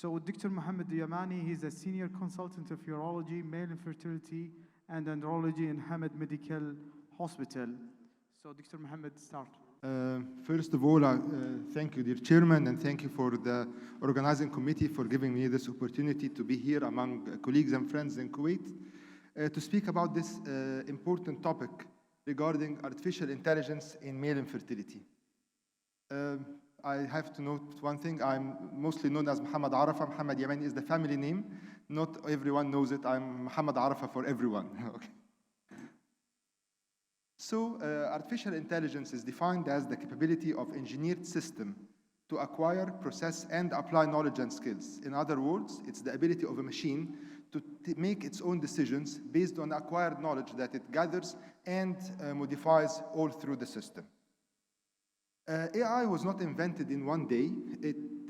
So Dr. Mohammed Yamani, he's a senior consultant of urology, male infertility, and andrology in Hamad Medical Hospital. So Dr. Mohammed, start. First of all, thank you, dear Chairman, and thank you for the organizing committee for giving me this opportunity to be here among colleagues and friends in Kuwait to speak about this important topic regarding artificial intelligence in male infertility. I have to note one thing. I'm mostly known as Muhammad Arafa. Muhammad Yamani is the family name. Not everyone knows it. I'm Muhammad Arafa for everyone. Okay. So, artificial intelligence is defined as the capability of engineered system to acquire, process, and apply knowledge and skills. In other words, it's the ability of a machine to make its own decisions based on acquired knowledge that it gathers and modifies all through the system. AI was not invented in one day.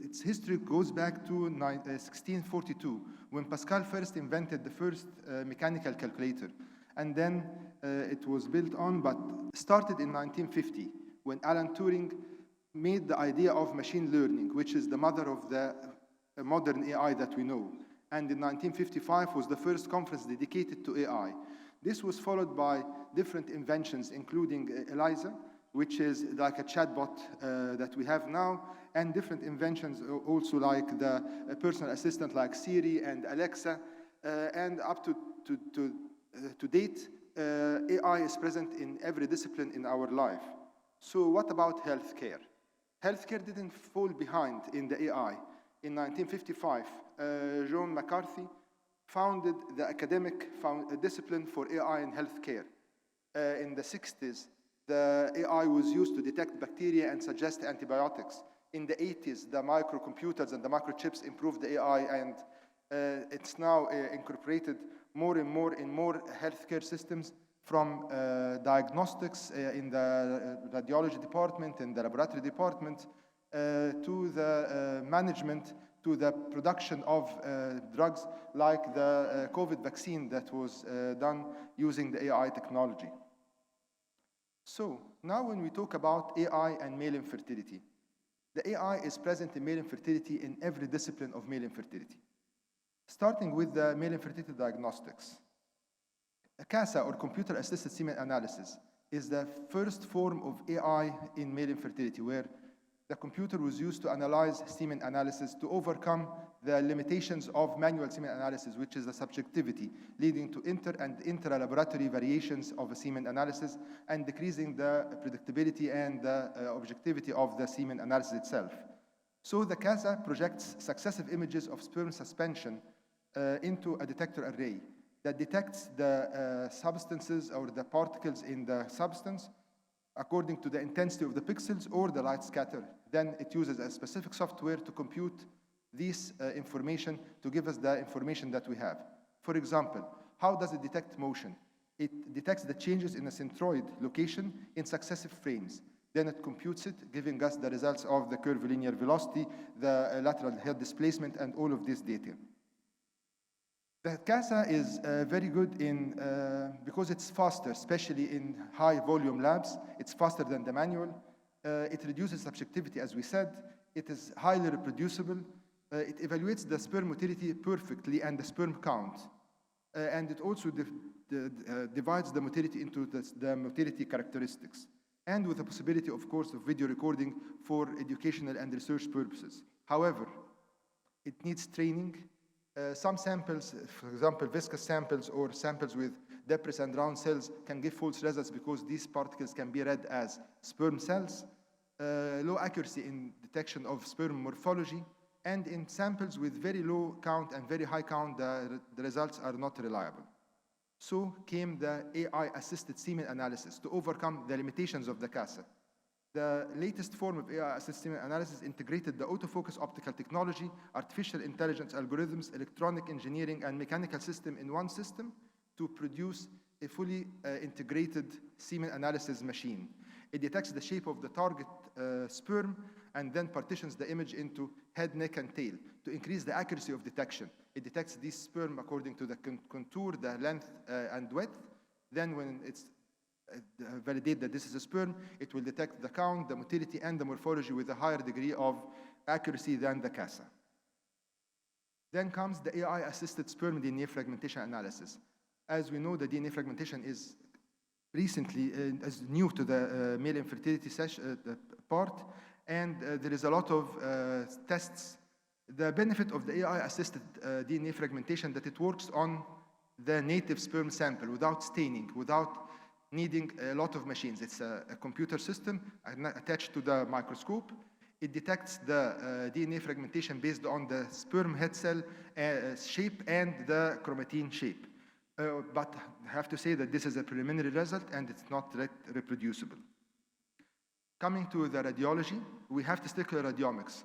Its history goes back to 1642, when Pascal first invented the first mechanical calculator. And then it was built on, but started in 1950, when Alan Turing made the idea of machine learning, which is the mother of the modern AI that we know. And in 1955 was the first conference dedicated to AI. This was followed by different inventions, including ELIZA, which is like a chatbot that we have now, and different inventions also like the personal assistant like Siri and Alexa, and up to date, AI is present in every discipline in our life. So what about healthcare? Healthcare didn't fall behind in the AI. In 1955, John McCarthy founded the academic discipline for AI in healthcare. In the 60s, the AI was used to detect bacteria and suggest antibiotics. In the 80s, the microcomputers and the microchips improved the AI, and it's now incorporated more and more in more healthcare systems, from diagnostics in the radiology department, in the laboratory department, to the management, to the production of drugs like the COVID vaccine that was done using the AI technology. So now when we talk about AI and male infertility, the AI is present in male infertility in every discipline of male infertility. Starting with the male infertility diagnostics. A CASA, or computer-assisted semen analysis, is the first form of AI in male infertility, where the computer was used to analyze semen analysis to overcome the limitations of manual semen analysis, which is the subjectivity, leading to inter- and intra-laboratory variations of a semen analysis and decreasing the predictability and the objectivity of the semen analysis itself. So the CASA projects successive images of sperm suspension into a detector array that detects the substances or the particles in the substance according to the intensity of the pixels or the light scatter. Then it uses a specific software to compute this information to give us the information that we have. For example, how does it detect motion? It detects the changes in a centroid location in successive frames. Then it computes it, giving us the results of the curvilinear velocity, the lateral head displacement, and all of this data. The CASA is very good in, because it's faster, especially in high volume labs. It's faster than the manual. It reduces subjectivity, as we said. It is highly reproducible. It evaluates the sperm motility perfectly and the sperm count. And it also divides the motility into the motility characteristics. And with the possibility, of course, of video recording for educational and research purposes. However, it needs training. Some samples, for example, viscous samples or samples with depressed and round cells, can give false results because these particles can be read as sperm cells, low accuracy in detection of sperm morphology, and in samples with very low count and very high count, the results are not reliable. So came the AI-assisted semen analysis to overcome the limitations of the CASA. The latest form of AI-assisted semen analysis integrated the autofocus optical technology, artificial intelligence algorithms, electronic engineering, and mechanical system in one system to produce a fully integrated semen analysis machine. It detects the shape of the target sperm and then partitions the image into head, neck, and tail to increase the accuracy of detection. It detects these sperm according to the contour, the length, and width. Then when it's validate that this is a sperm, it will detect the count, the motility, and the morphology with a higher degree of accuracy than the CASA. Then comes the AI-assisted sperm DNA fragmentation analysis. As we know, the DNA fragmentation is recently is new to the male infertility part, and there is a lot of tests. The benefit of the AI-assisted DNA fragmentation that it works on the native sperm sample without staining, without needing a lot of machines. It's a computer system attached to the microscope. It detects the DNA fragmentation based on the sperm head cell shape and the chromatin shape. But I have to say that this is a preliminary result and it's not reproducible. Coming to the radiology, we have testicular radiomics.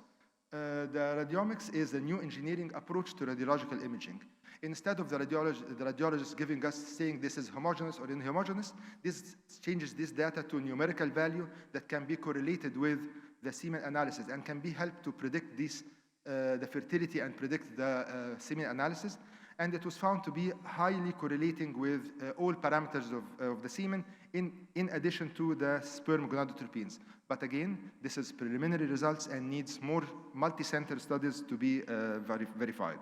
The radiomics is a new engineering approach to radiological imaging. Instead of the radiologist giving us saying this is homogeneous or inhomogeneous, this changes this data to a numerical value that can be correlated with the semen analysis and can be helped to predict this, the fertility and predict the semen analysis. And it was found to be highly correlating with all parameters of the semen in addition to the sperm gonadotropins. But again, this is preliminary results and needs more multi-center studies to be verified.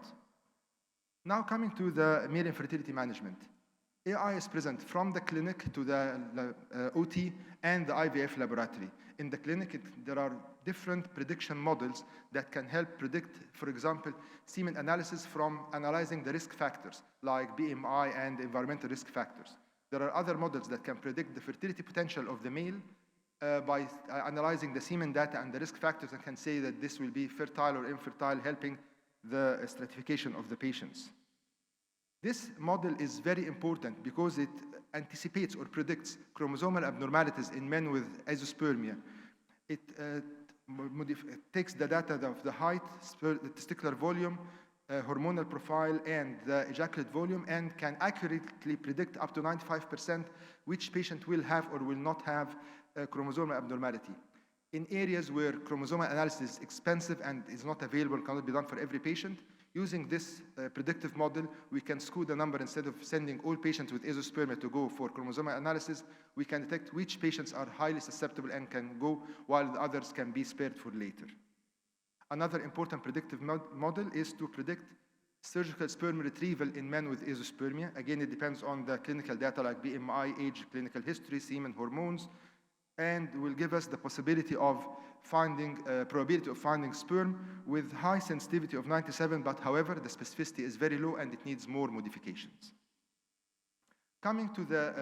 Now coming to the male infertility management. AI is present from the clinic to the OT and the IVF laboratory. In the clinic, there are different prediction models that can help predict, for example, semen analysis from analyzing the risk factors like BMI and environmental risk factors. There are other models that can predict the fertility potential of the male by analyzing the semen data and the risk factors and can say that this will be fertile or infertile, helping the stratification of the patients. This model is very important because it anticipates or predicts chromosomal abnormalities in men with azoospermia. It takes the data of the height, the testicular volume, hormonal profile, and the ejaculate volume, and can accurately predict up to 95% which patient will have or will not have a chromosomal abnormality. In areas where chromosomal analysis is expensive and is not available, cannot be done for every patient, using this predictive model, we can skew the number. Instead of sending all patients with azoospermia to go for chromosomal analysis, we can detect which patients are highly susceptible and can go, while the others can be spared for later. Another important predictive model is to predict surgical sperm retrieval in men with azoospermia. Again, it depends on the clinical data like BMI, age, clinical history, semen, hormones, and will give us the possibility of finding, probability of finding sperm with high sensitivity of 97, but however, the specificity is very low and it needs more modifications. Coming to the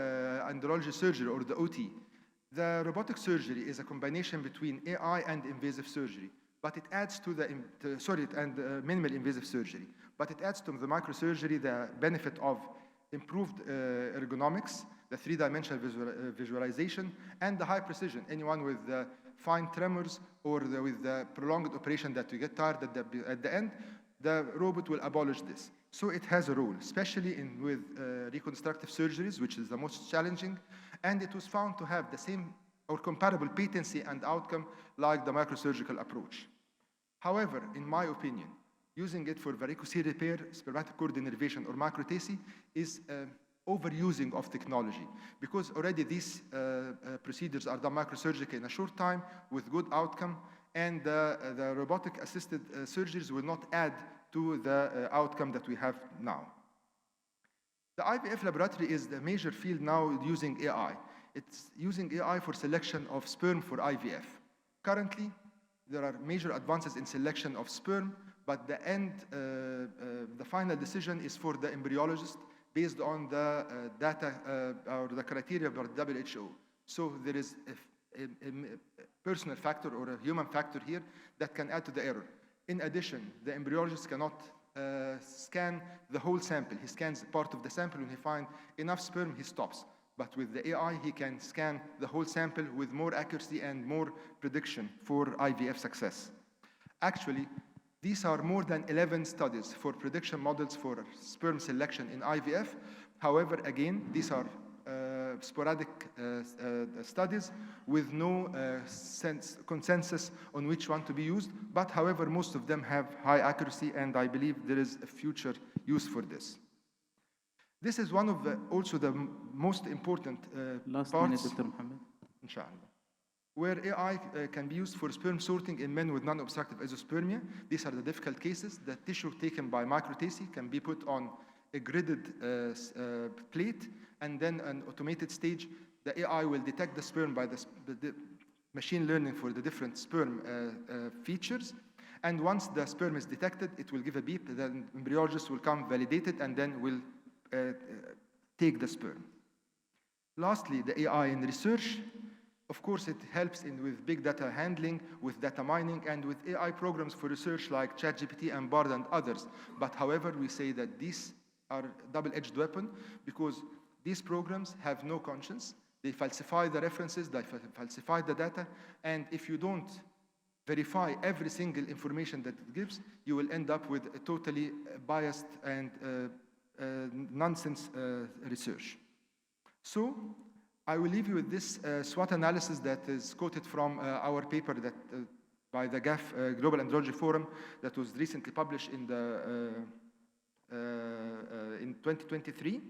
andrology surgery or the OT, the robotic surgery is a combination between AI and invasive surgery, but it adds to the, minimal invasive surgery, but it adds to the microsurgery the benefit of improved ergonomics, the three-dimensional visualization, and the high precision. Anyone with fine tremors or with the prolonged operation that you get tired at the end, the robot will abolish this. So it has a role, especially with reconstructive surgeries, which is the most challenging, and it was found to have the same or comparable patency and outcome like the microsurgical approach. However, in my opinion, using it for varicocele repair, spermatic cord innervation, or microtacy is overusing of technology, because already these procedures are done microsurgically in a short time with good outcome, and the robotic assisted surgeries will not add to the outcome that we have now. The IVF laboratory is the major field now using AI. It's using AI for selection of sperm for IVF. Currently, there are major advances in selection of sperm, but the final decision is for the embryologist based on the data or the criteria of the WHO. So there is a personal factor or a human factor here that can add to the error. In addition, the embryologist cannot scan the whole sample. He scans part of the sample. When he finds enough sperm, he stops. But with the AI, he can scan the whole sample with more accuracy and more prediction for IVF success. Actually, these are more than 11 studies for prediction models for sperm selection in IVF. However, again, these are sporadic studies with no consensus on which one to be used. But however, most of them have high accuracy, and I believe there is a future use for this. This is one of also the most important Last parts. minute, Dr. Mohammed. Inshallah. where AI can be used for sperm sorting in men with non-obstructive azoospermia. These are the difficult cases. The tissue taken by microTACI can be put on a gridded plate, and then an automated stage, the AI will detect the sperm by the machine learning for the different sperm features. And once the sperm is detected, it will give a beep, the embryologist will come, validate it, and then will take the sperm. Lastly, the AI in research. Of course, it helps with big data handling, with data mining, and with AI programs for research like ChatGPT and Bard and others. But however, we say that these are double-edged weapon because these programs have no conscience. They falsify the references, they falsify the data, and if you don't verify every single information that it gives, you will end up with a totally biased and nonsense research. So, I will leave you with this SWOT analysis that is quoted from our paper that by the GAF Global Andrology Forum that was recently published in 2023,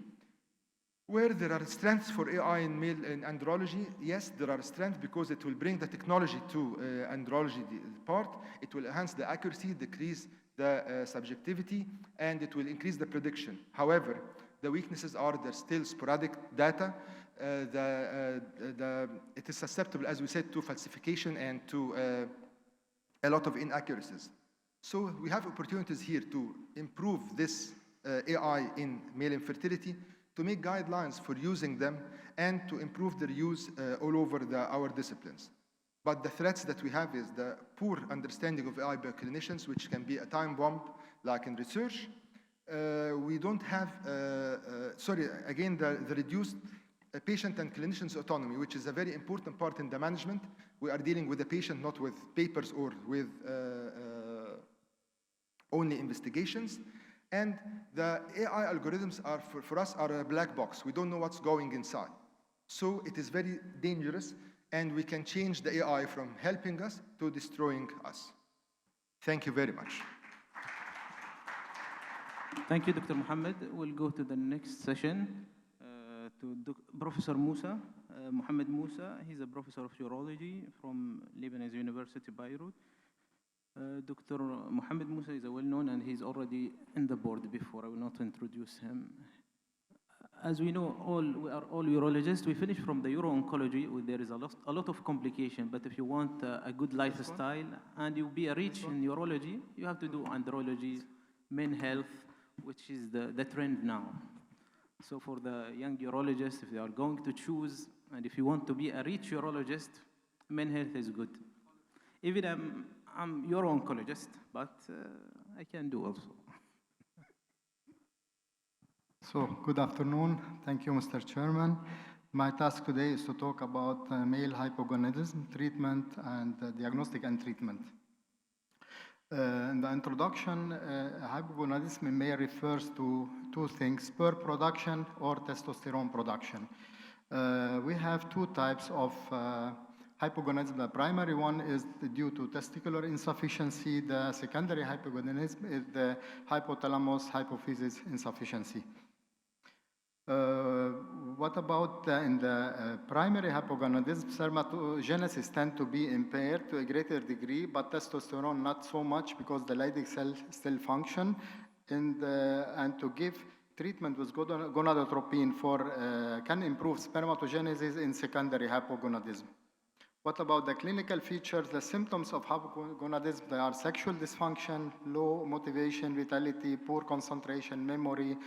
where there are strengths for AI in male andrology. Yes, there are strengths because it will bring the technology to andrology part. It will enhance the accuracy, decrease the subjectivity, and it will increase the prediction. However, the weaknesses are there's still sporadic data. It is susceptible, as we said, to falsification and to a lot of inaccuracies. So we have opportunities here to improve this AI in male infertility, to make guidelines for using them, and to improve their use all over our disciplines. But the threats that we have is the poor understanding of AI by clinicians, which can be a time bomb, like in research. We don't have, the reduced patient and clinician's autonomy, which is a very important part in the management. We are dealing with the patient, not with papers or with only investigations. And the AI algorithms are, for us, are a black box. We don't know what's going inside. So it is very dangerous, and we can change the AI from helping us to destroying us. Thank you very much. Thank you, Dr. Mohammed. We'll go to the next session to Professor Musa, Mohammed Musa. He's a professor of urology from Lebanese University, Beirut. Dr. Mohammed Musa is well-known, and he's already in the board before. I will not introduce him. As we know, we are all urologists. We finish from the uro-oncology. There is a lot of complication, but if you want a good lifestyle and you be rich in urology, you have to do andrology, men health, which is the trend now. So for the young urologists, if they are going to choose, and if you want to be a rich urologist, men health is good. Even I'm uro-oncologist, but I can do also. So, good afternoon. Thank you, Mr. Chairman. My task today is to talk about male hypogonadism, treatment, and diagnostic and treatment. In the introduction, hypogonadism may refers to two things, sperm production or testosterone production. We have two types of hypogonadism. The primary one is due to testicular insufficiency. The secondary hypogonadism is the hypothalamus-hypophysis insufficiency. What about in the primary hypogonadism? Spermatogenesis tend to be impaired to a greater degree, but testosterone not so much because the Leydig cell still function. And to give treatment with gonadotropin can improve spermatogenesis in secondary hypogonadism. What about the clinical features? The symptoms of hypogonadism, they are sexual dysfunction, low motivation, vitality, poor concentration, memory,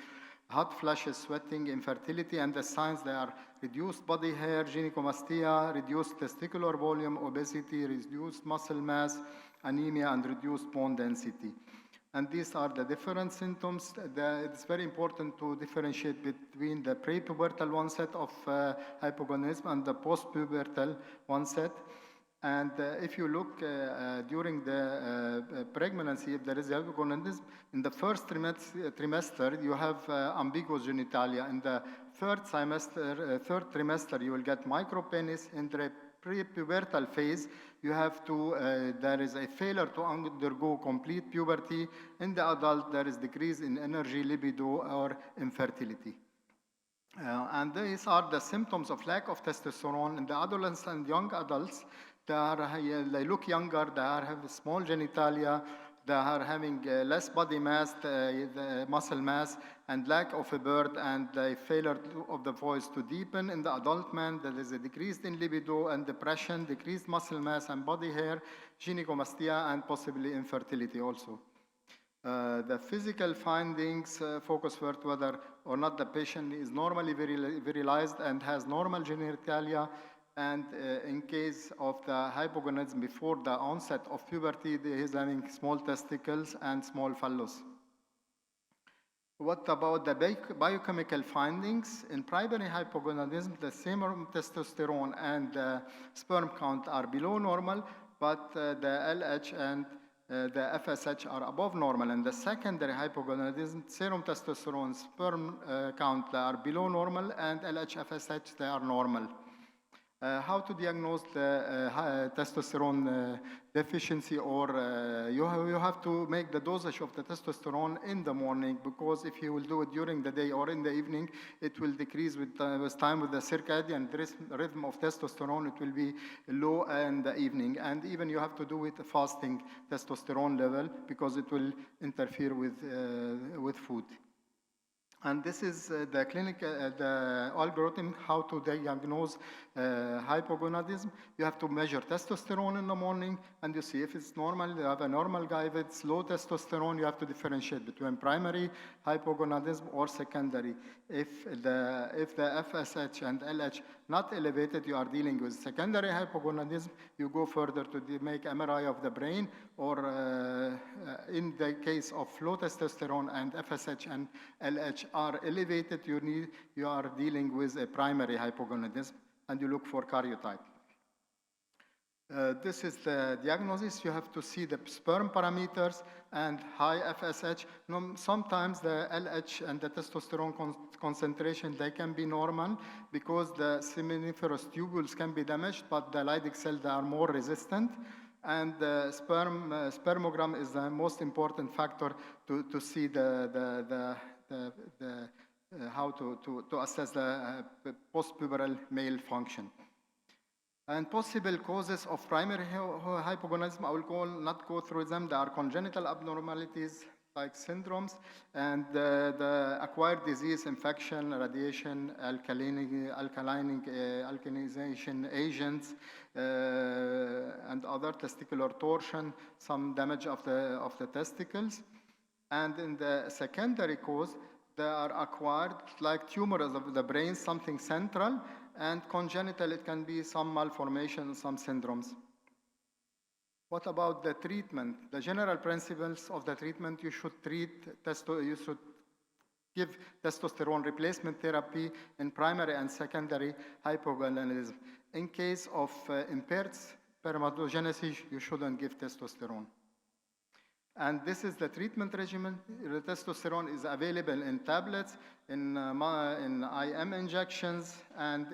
hot flashes, sweating, infertility, and the signs, they are reduced body hair, gynecomastia, reduced testicular volume, obesity, reduced muscle mass, anemia, and reduced bone density. And these are the different symptoms. It's very important to differentiate between the pre-pubertal onset of hypogonadism and the post-pubertal onset. And if you look during the pregnancy, if there is hypogonadism, in the first trimester, you have ambiguous genitalia. In the third trimester, you will get micropenis. In the pre-pubertal phase, you have to, there is a failure to undergo complete puberty. In the adult, there is decrease in energy, libido, or infertility. And these are the symptoms of lack of testosterone in the adolescents and young adults. They look younger, they have small genitalia, they are having less body mass, the muscle mass, and lack of a birth, and the failure of the voice to deepen. In the adult man, there is a decrease in libido and depression, decreased muscle mass and body hair, gynecomastia, and possibly infertility also. The physical findings focus first whether or not the patient is normally virilized and has normal genitalia, and in case of the hypogonadism before the onset of puberty, he is having small testicles and small phallus. What about the biochemical findings? In primary hypogonadism, the serum testosterone and the sperm count are below normal, but the LH and the FSH are above normal. In the secondary hypogonadism, serum testosterone, sperm count are below normal, and LH, FSH, they are normal. How to diagnose the testosterone deficiency, or you have to make the dosage of the testosterone in the morning, because if you will do it during the day or in the evening, it will decrease with time with the circadian rhythm of testosterone. It will be low in the evening, and even you have to do it fasting testosterone level, because it will interfere with food. And this is the clinical the algorithm how to diagnose hypogonadism. You have to measure testosterone in the morning, and you see if it's normal. You have a normal guy with low testosterone. You have to differentiate between primary hypogonadism or secondary. If the FSH and LH not elevated, you are dealing with secondary hypogonadism. You go further to make MRI of the brain, or in the case of low testosterone and FSH and LH are elevated, you are dealing with a primary hypogonadism, and you look for karyotype. This is the diagnosis. You have to see the sperm parameters and high FSH. Sometimes the LH and the testosterone concentration, they can be normal because the seminiferous tubules can be damaged, but the Leydig cells, they are more resistant. And the spermogram is the most important factor to see how to assess the postpubertal male function. And possible causes of primary hypogonadism, I will not go through them. There are congenital abnormalities like syndromes, and the acquired disease, infection, radiation, alkalinization agents, and other testicular torsion, some damage of the testicles. And in the secondary cause, they are acquired like tumors of the brain, something central, and congenital, it can be some malformation, some syndromes. What about the treatment? The general principles of the treatment, you should give testosterone replacement therapy in primary and secondary hypogonadism. In case of impaired spermatogenesis, you shouldn't give testosterone. And this is the treatment regimen. The testosterone is available in tablets, in IM injections, and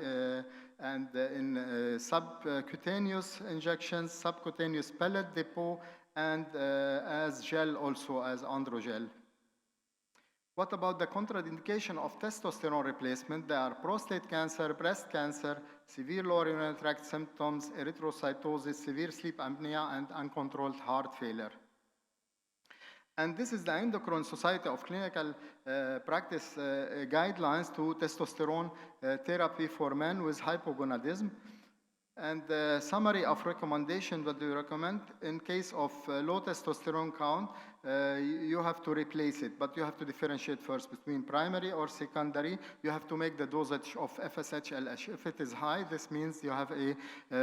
in subcutaneous injections, subcutaneous pellet depot, and as gel also, as androgel. What about the contraindication of testosterone replacement? There are prostate cancer, breast cancer, severe lower urinary tract symptoms, erythrocytosis, severe sleep apnea, and uncontrolled heart failure. And this is the Endocrine Society of Clinical Practice guidelines to testosterone therapy for men with hypogonadism. And the summary of recommendation that we recommend, in case of low testosterone count, you have to replace it, but you have to differentiate first between primary or secondary. You have to make the dosage of FSH, LH. If it is high, this means you have a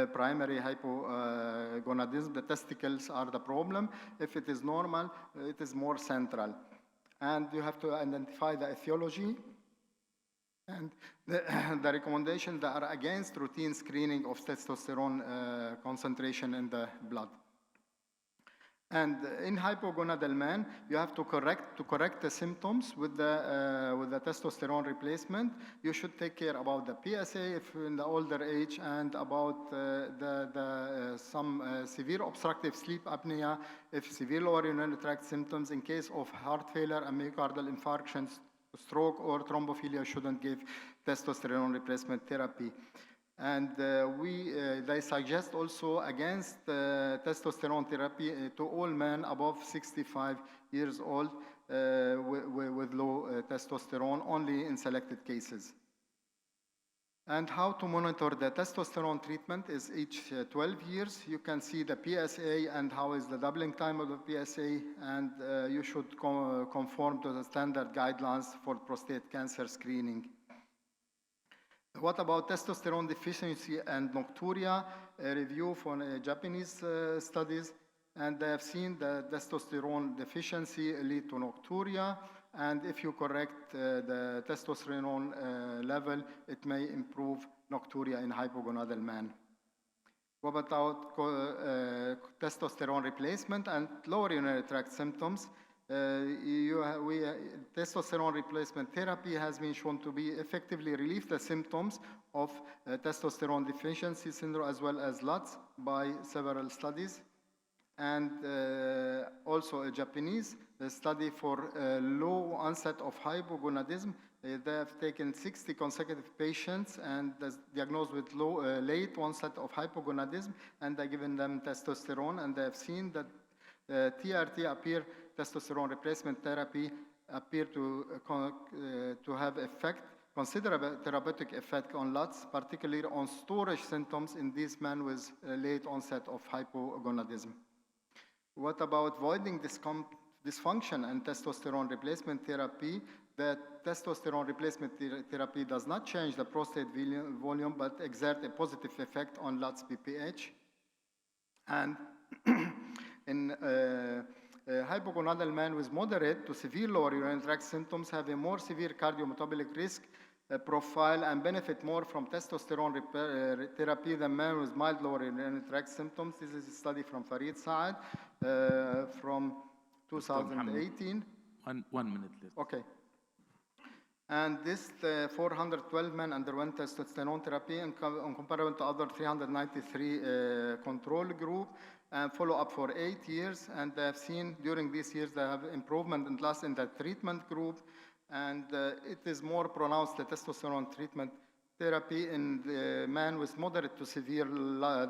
primary hypogonadism. The testicles are the problem. If it is normal, it is more central. And you have to identify the etiology. And the recommendations that are against routine screening of testosterone concentration in the blood. And in hypogonadal man, you have to correct the symptoms with the testosterone replacement. You should take care about the PSA if in the older age, and about some severe obstructive sleep apnea, if severe lower urinary tract symptoms, in case of heart failure and myocardial infarctions, stroke or thrombophilia shouldn't give testosterone replacement therapy. And they suggest also against testosterone therapy to all men above 65 years old with low testosterone, only in selected cases. And how to monitor the testosterone treatment is each 12 years. You can see the PSA and how is the doubling time of the PSA, and you should conform to the standard guidelines for prostate cancer screening. What about testosterone deficiency and nocturia? A review from Japanese studies, and they have seen that testosterone deficiency lead to nocturia, and if you correct the testosterone level, it may improve nocturia in hypogonadal man. What about testosterone replacement and lower urinary tract symptoms? Testosterone replacement therapy has been shown to be effectively relieve the symptoms of testosterone deficiency syndrome as well as LUTS by several studies. And also a Japanese study for low onset of hypogonadism. They have taken 60 consecutive patients and diagnosed with late onset of hypogonadism, and they given them testosterone, and they have seen that TRT appear testosterone replacement therapy appear to have effect, considerable therapeutic effect on LUTS, particularly on storage symptoms in these men with late onset of hypogonadism. What about voiding dysfunction and testosterone replacement therapy? The testosterone replacement therapy does not change the prostate volume, but exert a positive effect on LUTS BPH. And in hypogonadal men with moderate to severe lower urinary tract symptoms have a more severe cardiometabolic risk profile and benefit more from testosterone therapy than men with mild lower urinary tract symptoms. This is a study from Farid Saad from 2018. One minute left. Okay. And this 412 men underwent testosterone therapy in comparison to other 393 control group and follow up for 8 years. And they have seen during these years they have improvement in the treatment group. And it is more pronounced the testosterone treatment therapy in the man with moderate to severe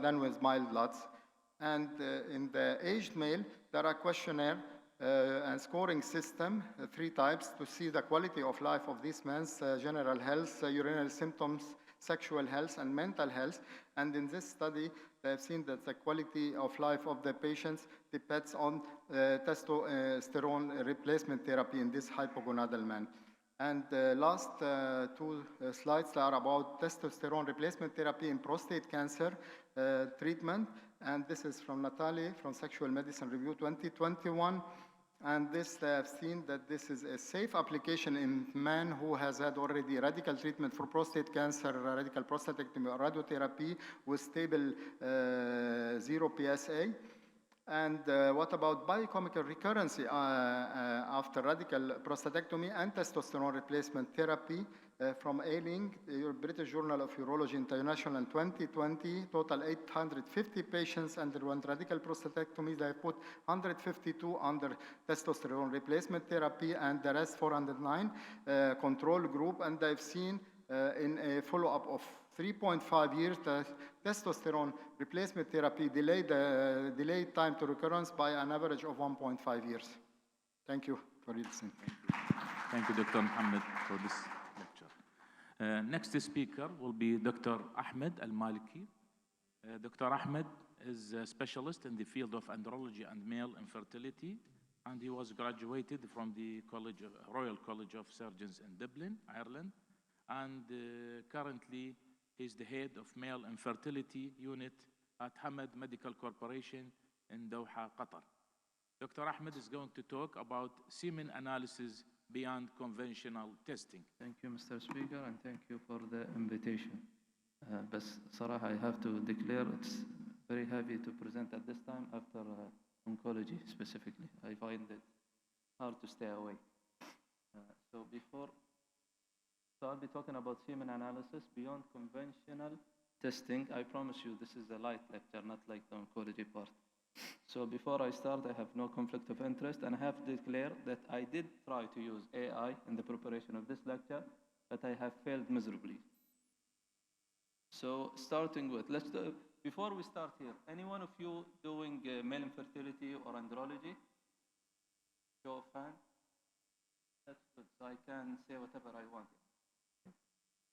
than with mild LUTS. And in the aged male, there are questionnaire and scoring system, 3 types, to see the quality of life of these men's general health, urinary symptoms, sexual health, and mental health. And in this study, they have seen that the quality of life of the patients depends on testosterone replacement therapy in this hypogonadal man. And the last 2 slides are about testosterone replacement therapy in prostate cancer treatment. And this is from Natalie from Sexual Medicine Review 2021. And this, they have seen that this is a safe application in man who has had already radical treatment for prostate cancer, radical prostatectomy or radiotherapy with stable 0 PSA. And what about biochemical recurrence after radical prostatectomy and testosterone replacement therapy from Ailing, the British Journal of Urology International in 2020, total 850 patients underwent radical prostatectomy. They put 152 under testosterone replacement therapy and the rest 409 control group. And they've seen in a follow-up of 3.5 years, the testosterone replacement therapy delayed time to recurrence by an average of 1.5 years. Thank you for listening. Thank you, Dr. Mohammed, for this lecture. Next speaker will be Dr. Ahmed Al-Maliki. Dr. Ahmed is a specialist in the field of andrology and male infertility, and he was graduated from the Royal College of Surgeons in Dublin, Ireland, and currently he's the head of male infertility unit at Hamad Medical Corporation in Doha, Qatar. Dr. Ahmed is going to talk about semen analysis beyond conventional testing. Thank you, Mr. Speaker, and thank you for the invitation. But صراحة, I have to declare it's very heavy to present at this time after oncology specifically. I find it hard to stay awake. So I'll be talking about semen analysis beyond conventional testing. I promise you this is a light lecture, not like the oncology part. So before I start, I have no conflict of interest, and I have to declare that I did try to use AI in the preparation of this lecture, but I have failed miserably. So starting with, before we start here, any one of you doing male infertility or andrology? Show of hand. That's good, so I can say whatever I want.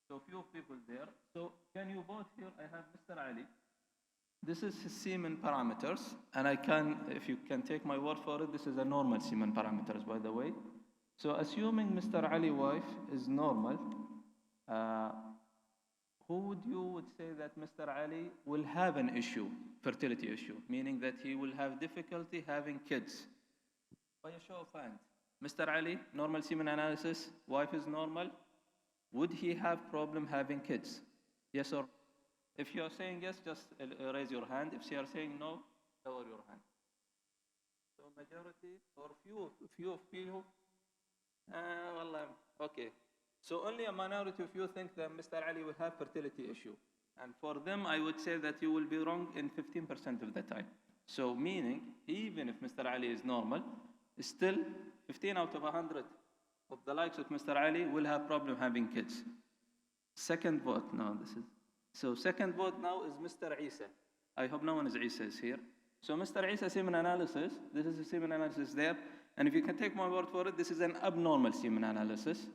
So few people there. So can you vote here? I have Mr. Ali. This is his semen parameters, and I can, if you can take my word for it, this is a normal semen parameters, by the way. So assuming Mr. Ali wife is normal, who would say that Mr. Ali will have an issue, fertility issue, meaning that he will have difficulty having kids? By a show of hands. Mr. Ali, normal semen analysis, wife is normal. Would he have problem having kids? Yes or no? If you are saying yes, just raise your hand. If you are saying no, lower your hand. So majority or few of you, okay. So only a minority of you think that Mr. Ali will have fertility issue. And for them, I would say that you will be wrong in 15% of the time. So meaning, even if Mr. Ali is normal, still 15 out of 100 of the likes of Mr. Ali will have problem having kids. Second vote, second vote now is Mr. Isa. I hope no one is Isa is here. So Mr. Isa semen analysis, this is a semen analysis there. And if you can take my word for it, this is an abnormal semen analysis.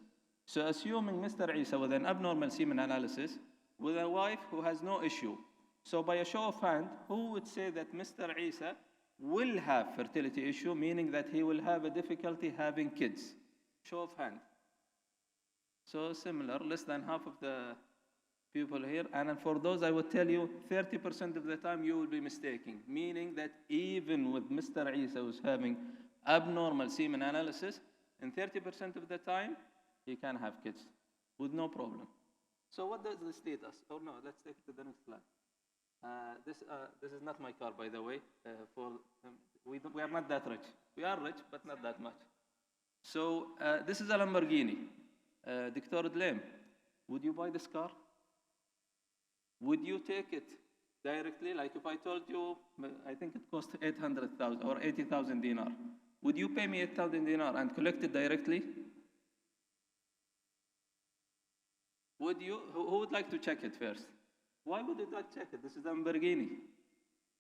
So assuming Mr. Isa with an abnormal semen analysis, with a wife who has no issue. So by a show of hand, who would say that Mr. Isa will have fertility issue, meaning that he will have a difficulty having kids? Show of hand. So similar, less than half of the people here. And for those, I would tell you, 30% of the time you will be mistaken, meaning that even with Mr. Isa who's having abnormal semen analysis, in 30% of the time, he can have kids with no problem. So what does this status? Oh no, let's take it to the next slide. This is not my car, by the way. We are not that rich. We are rich, but not that much. So this is a Lamborghini. Dr. Dlem, would you buy this car? Would you take it directly? Like if I told you, I think it cost 800,000 or 80,000 dinar. Would you pay me 8,000 dinar and collect it directly? Would you? Who would like to check it first? Why would you not check it? This is a Lamborghini.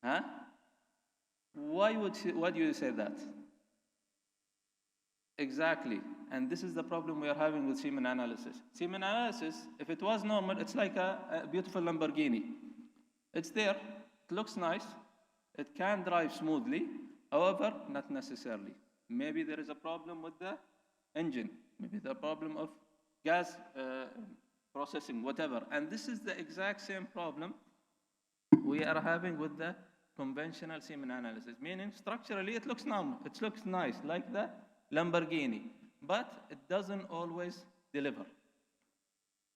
Huh? Why do you say that? Exactly. And this is the problem we are having with semen analysis. Semen analysis, if it was normal, it's like a beautiful Lamborghini. It's there, it looks nice, it can drive smoothly, however, not necessarily. Maybe there is a problem with the engine, maybe the problem of gas processing, whatever. And this is the exact same problem we are having with the conventional semen analysis, meaning structurally it looks normal, it looks nice, like the Lamborghini, but it doesn't always deliver.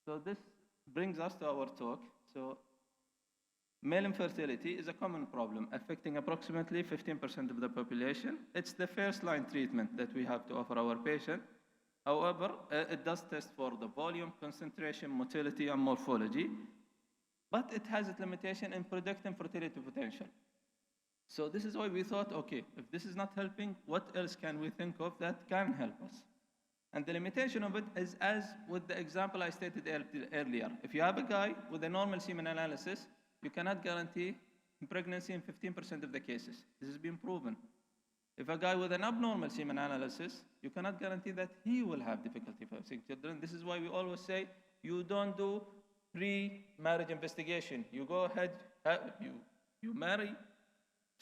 So this brings us to our talk. So male infertility is a common problem affecting approximately 15% of the population. It's the first line treatment that we have to offer our patient. However, it does test for the volume, concentration, motility, and morphology, but it has its limitation in predicting fertility potential. So this is why we thought, okay, if this is not helping, what else can we think of that can help us? And the limitation of it is as with the example I stated earlier. If you have a guy with a normal semen analysis, you cannot guarantee pregnancy in 15% of the cases. This has been proven. If a guy with an abnormal semen analysis, you cannot guarantee that he will have difficulty having children. This is why we always say, you don't do pre-marriage investigation. You go ahead, you marry,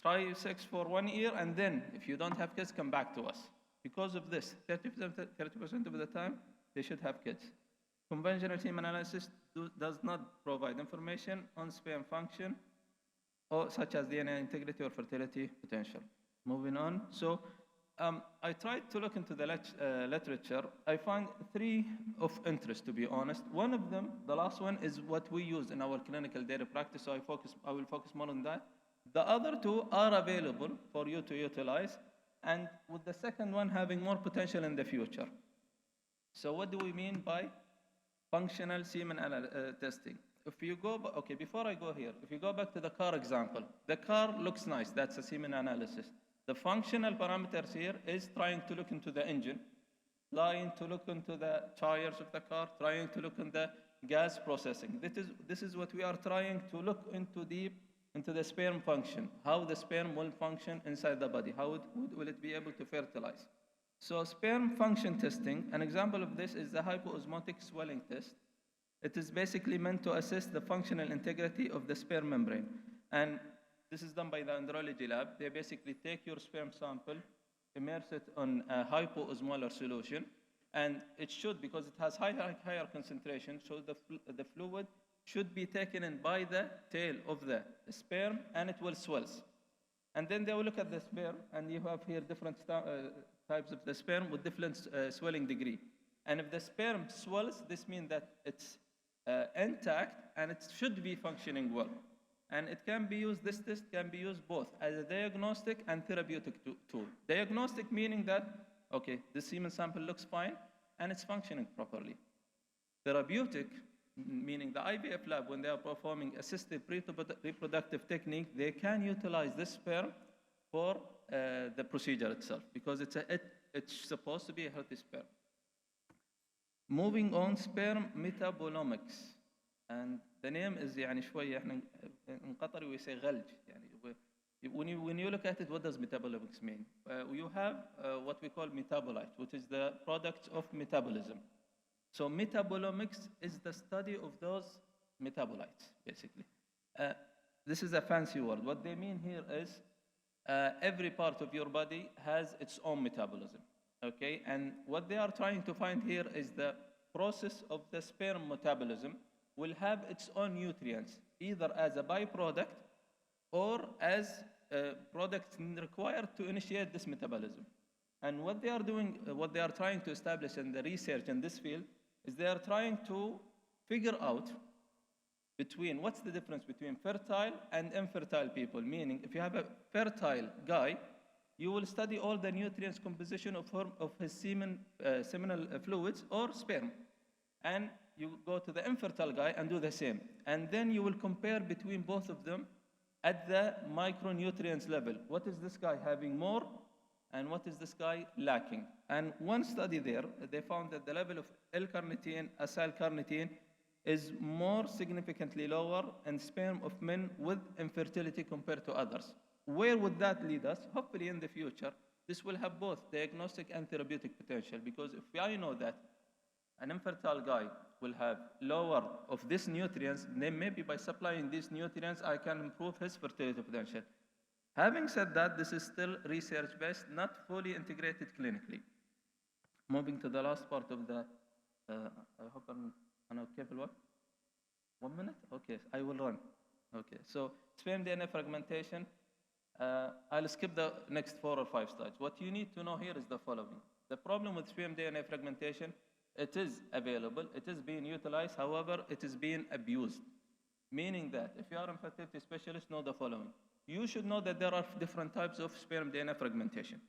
try sex for 1 year, and then if you don't have kids, come back to us. Because of this, 30% of the time, they should have kids. Conventional semen analysis does not provide information on sperm function, or such as DNA integrity or fertility potential. Moving on. So I tried to look into the literature. I found 3 of interest, to be honest. One of them, the last one, is what we use in our clinical data practice, so I will focus more on that. The other 2 are available for you to utilize, and with the second one having more potential in the future. So what do we mean by functional semen testing? if you go, okay, before I go here, if you go back to the car example, the car looks nice, that's a semen analysis. The functional parameters here is trying to look into the engine, trying to look into the tires of the car, trying to look in the gas processing. This is what we are trying to look into deep into the sperm function, how the sperm will function inside the body, how will it be able to fertilize. So sperm function testing, an example of this is the hypoosmotic swelling test. It is basically meant to assess the functional integrity of the sperm membrane. And this is done by the andrology lab. They basically take your sperm sample, immerse it on a hypoosmolar solution, and it should, because it has higher concentration, so the fluid should be taken in by the tail of the sperm, and it will swells. And then they will look at the sperm, and you have here different types of the sperm with different swelling degree. And if the sperm swells, this means that it's intact and it should be functioning well. And it can be used, this test can be used both as a diagnostic and therapeutic tool. Diagnostic meaning that, okay, the semen sample looks fine and it's functioning properly. Therapeutic meaning the IVF lab, when they are performing assisted reproductive technique, they can utilize this sperm for the procedure itself, because it's supposed to be a healthy sperm. Moving on, sperm metabolomics. And the name is يعني شوية احنا in Qatari we say غلج. يعني when you look at it, what does metabolomics mean? You have what we call metabolite, which is the product of metabolism. So metabolomics is the study of those metabolites, basically. This is a fancy word. What they mean here is every part of your body has its own metabolism, okay? And what they are trying to find here is the process of the sperm metabolism will have its own nutrients, either as a byproduct or as products required to initiate this metabolism. And what they are doing, what they are trying to establish in the research in this field is they are trying to figure out between what's the difference between fertile and infertile people. Meaning, if you have a fertile guy, you will study all the nutrients composition of his seminal fluids or sperm. And you go to the infertile guy and do the same. And then you will compare between both of them at the micronutrients level. What is this guy having more? And what is this guy lacking? And one study there, they found that the level of L-carnitine, acyl-carnitine, is more significantly lower in sperm of men with infertility compared to others. Where would that lead us? Hopefully in the future, this will have both diagnostic and therapeutic potential, because if I know that an infertile guy will have lower of these nutrients, then maybe by supplying these nutrients, I can improve his fertility potential. Having said that, this is still research-based, not fully integrated clinically. Moving to the last part of the, I hope I'm okay for what? 1 minute? Okay, I will run. Okay, so sperm DNA fragmentation. I'll skip the next 4 or 5 slides. What you need to know here is the following. The problem with sperm DNA fragmentation, it is available, it is being utilized, however, it is being abused. Meaning that if you are a fertility specialist, know the following. You should know that there are different types of sperm DNA fragmentation.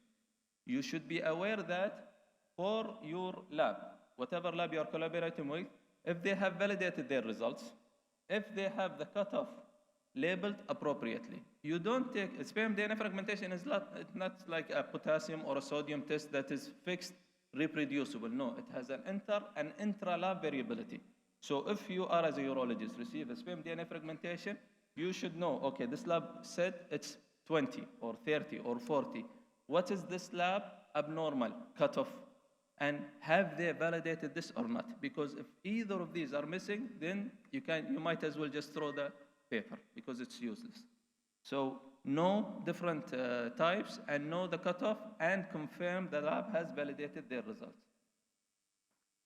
You should be aware that for your lab, whatever lab you are collaborating with, if they have validated their results, if they have the cutoff labeled appropriately. You don't take, sperm DNA fragmentation is not like a potassium or a sodium test that is fixed, reproducible. No, it has an intra-lab variability. So if you are, as a urologist, receive a sperm DNA fragmentation, you should know, okay, this lab said it's 20 or 30 or 40. What is this lab abnormal cutoff? And have they validated this or not? Because if either of these are missing, then you might as well just throw the paper because it's useless. So know different types and know the cutoff and confirm the lab has validated their results.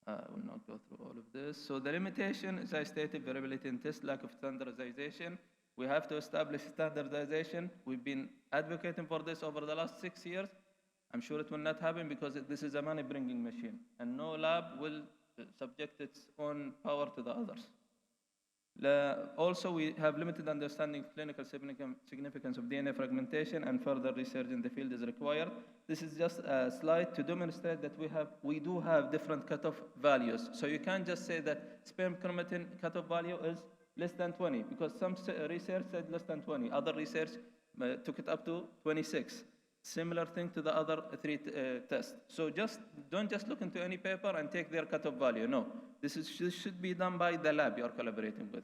I will not go through all of this. So the limitation, as I stated, variability in test, lack of standardization. We have to establish standardization. We've been advocating for this over the last 6 years. I'm sure it will not happen because this is a money-bringing machine, and no lab will subject its own power to the others. Also, we have limited understanding of clinical significance of DNA fragmentation, and further research in the field is required. This is just a slide to demonstrate that we do have different cutoff values. So you can't just say that sperm chromatin cutoff value is less than 20, because some research said less than 20. Other research took it up to 26. Similar thing to the other three tests. So don't just look into any paper and take their cutoff value. No, this should be done by the lab you are collaborating with.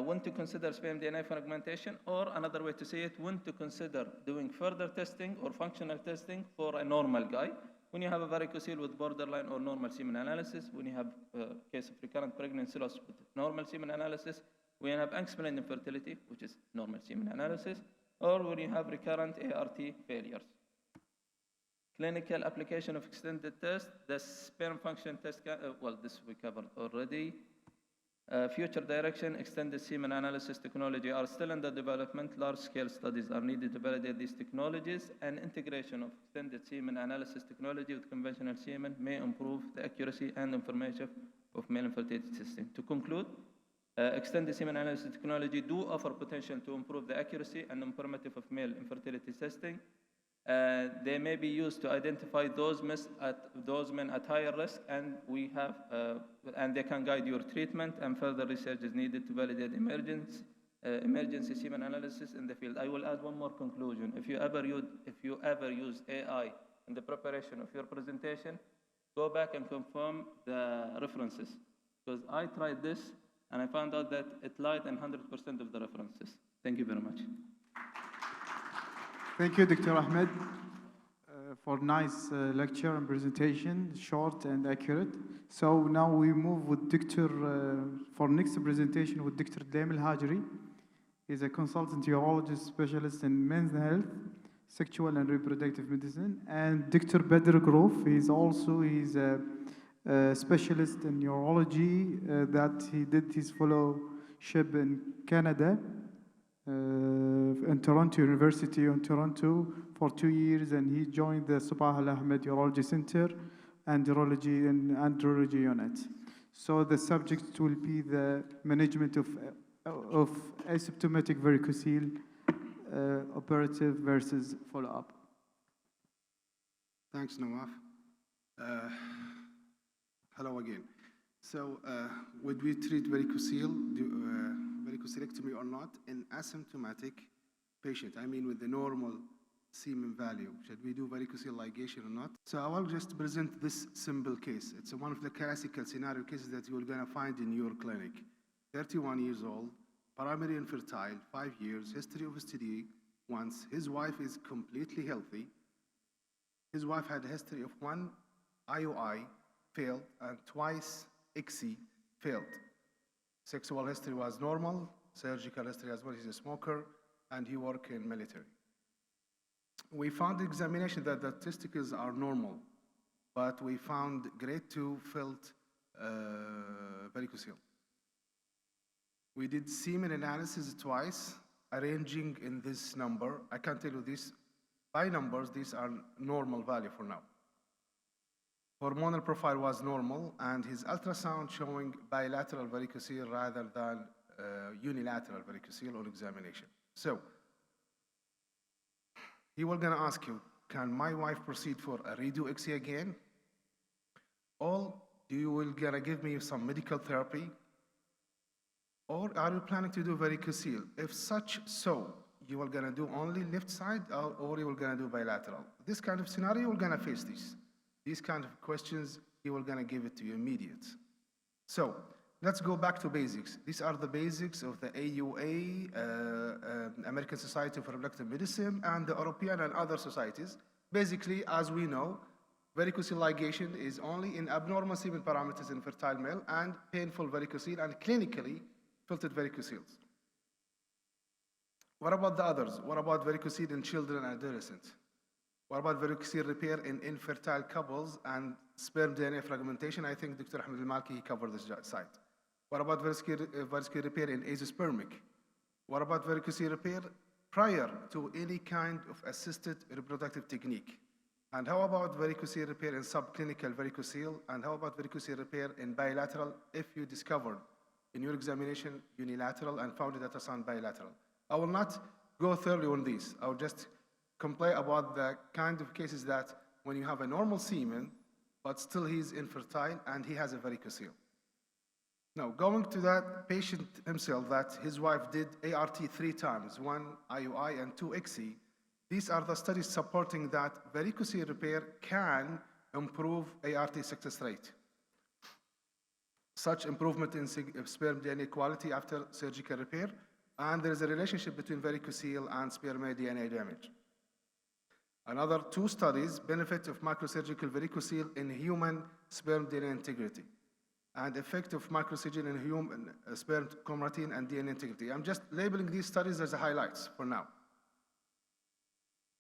When to consider sperm DNA fragmentation, or another way to say it, when to consider doing further testing or functional testing for a normal guy. When you have a varicocele with borderline or normal semen analysis, when you have a case of recurrent pregnancy loss with normal semen analysis, when you have unexplained infertility, which is normal semen analysis, or when you have recurrent ART failures. Clinical application of extended test, the sperm function test, well, this we covered already. Future direction, extended semen analysis technology are still under development. Large-scale studies are needed to validate these technologies, and integration of extended semen analysis technology with conventional semen may improve the accuracy and information of male infertility testing. To conclude, extended semen analysis technology do offer potential to improve the accuracy and informative of male infertility testing. They may be used to identify those men at higher risk, and they can guide your treatment. And further research is needed to validate emergency semen analysis in the field. I will add one more conclusion. If you ever use AI in the preparation of your presentation, go back and confirm the references, because I tried this and I found out that it lied in 100% of the references. Thank you very much. Thank you, Dr. Ahmed, for nice lecture and presentation, short and accurate. So now we move with for next presentation with Dr. Daim Al-Hajri. He's a consultant urologist specialist in men's health, sexual and reproductive medicine. And Dr. Badr Grove, he's a specialist in urology that he did his fellowship in Canada. In Toronto, University in Toronto for 2 years, and he joined the Sabah Al-Ahmed Urology Center and Urology and Andrology Unit. So the subject will be the management of asymptomatic varicocele, operative versus follow-up. Thanks, Nawaf. Hello again. So, would we treat varicocelectomy or not in asymptomatic patient? I mean, with the normal semen value. Should we do varicocele ligation or not? So I will just present this simple case. It's one of the classical scenario cases that you're gonna find in your clinic. 31 years old, primary infertile, 5 years, history of STD once. His wife is completely healthy. His wife had a history of 1 IUI, failed, and twice ICSI, failed. Sexual history was normal, surgical history as well. He's a smoker, and he worked in military. We found examination that the testicles are normal, but we found grade 2 filled varicocele. We did semen analysis twice, arranging in this number. I can tell you this by numbers, these are normal value for now. Hormonal profile was normal, and his ultrasound showing bilateral varicocele rather than unilateral varicocele on examination. So, he was gonna ask you, can my wife proceed for a redo ICSI again? Or you will gonna give me some medical therapy? Or are you planning to do varicocele? If so, you are gonna do only left side, or you are gonna do bilateral? This kind of scenario, you're gonna face this. These kind of questions, he will gonna give it to you immediate. So, let's go back to basics. These are the basics of the AUA, American Society for Reproductive Medicine, and the European and other societies. Basically, as we know, varicocele ligation is only in abnormal semen parameters in fertile male and painful varicocele and clinically filtered varicoceles. What about the others? What about varicocele in children and adolescents? What about varicocele repair in infertile couples and sperm DNA fragmentation? I think Dr. Ahmed Al-Malki covered this site. What about varicocele repair in azoospermic? What about varicocele repair prior to any kind of assisted reproductive technique? And how about varicocele repair in subclinical varicocele? And how about varicocele repair in bilateral if you discovered in your examination unilateral and found it ultrasound bilateral? I will not go thoroughly on these. I will just complain about the kind of cases that when you have a normal semen, but still he's infertile and he has a varicocele. Now, going to that patient himself, that his wife did ART 3 times, 1 IUI and 2 ICSI, these are the studies supporting that varicocele repair can improve ART success rate. Such improvement in sperm DNA quality after surgical repair, and there is a relationship between varicocele and sperm DNA damage. Another 2 studies, benefit of microsurgical varicocele in human sperm DNA integrity, and effect of microsurgery in human sperm chromatin and DNA integrity. I'm just labeling these studies as the highlights for now.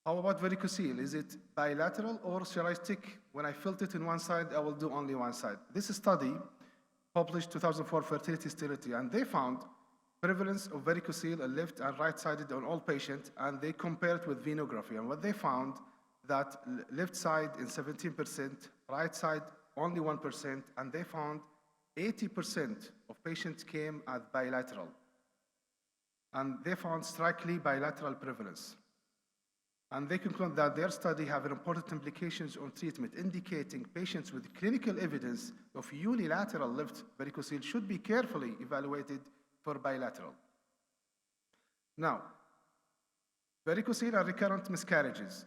How about varicocele? Is it bilateral, or shall I stick, when I felt it in one side, I will do only one side? This study, published 2004 Fertility Sterility, and they found prevalence of varicocele left and right-sided on all patients, and they compared with venography. And what they found, that left side in 17%, right side only 1%, and they found 80% of patients came at bilateral. And they found strikingly bilateral prevalence. And they conclude that their study have important implications on treatment, indicating patients with clinical evidence of unilateral left varicocele should be carefully evaluated for bilateral. Now, varicocele are recurrent miscarriages.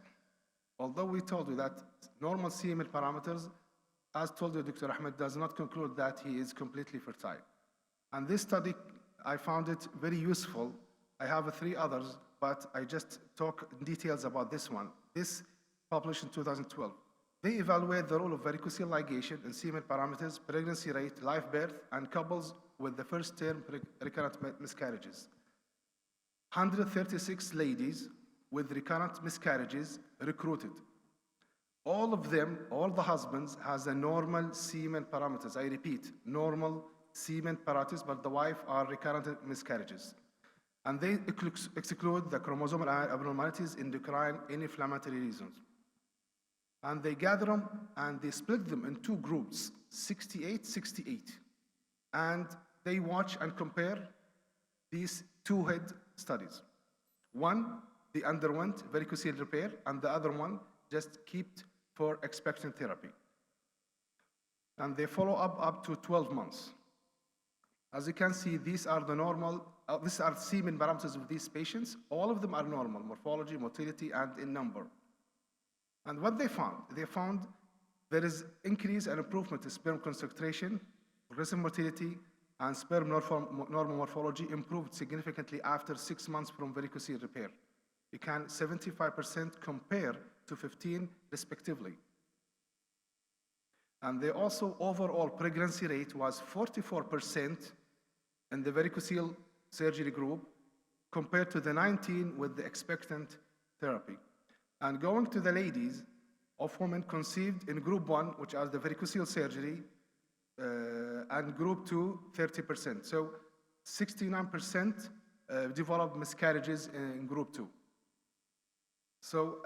Although we told you that normal semen parameters, as told you, Dr. Ahmed does not conclude that he is completely fertile. And this study, I found it very useful. I have 3 others, but I just talk in details about this one. This published in 2012. They evaluate the role of varicocele ligation in semen parameters, pregnancy rate, live birth, and couples with the first term recurrent miscarriages. 136 ladies with recurrent miscarriages recruited. All of them, all the husbands, has a normal semen parameters. I repeat, normal semen parameters, but the wife are recurrent miscarriages. And they exclude the chromosomal abnormalities, endocrine, and inflammatory reasons. And they gather them and they split them in 2 groups, 68-68. And they watch and compare these 2 head studies. One, they underwent varicocele repair, and the other one just kept for expectant therapy. And they follow up to 12 months. As you can see, these are the normal, these are semen parameters of these patients. All of them are normal, morphology, motility, and in number. And what they found there is increase and improvement in sperm concentration, progressive motility, and sperm normal morphology improved significantly after 6 months from varicocele repair. You can 75% compare to 15 respectively. And they also overall pregnancy rate was 44% in the varicocele surgery group compared to the 19 with the expectant therapy. And going to the ladies, of women conceived in group 1, which are the varicocele surgery, and group 2, 30%. So 69% developed miscarriages in group 2. So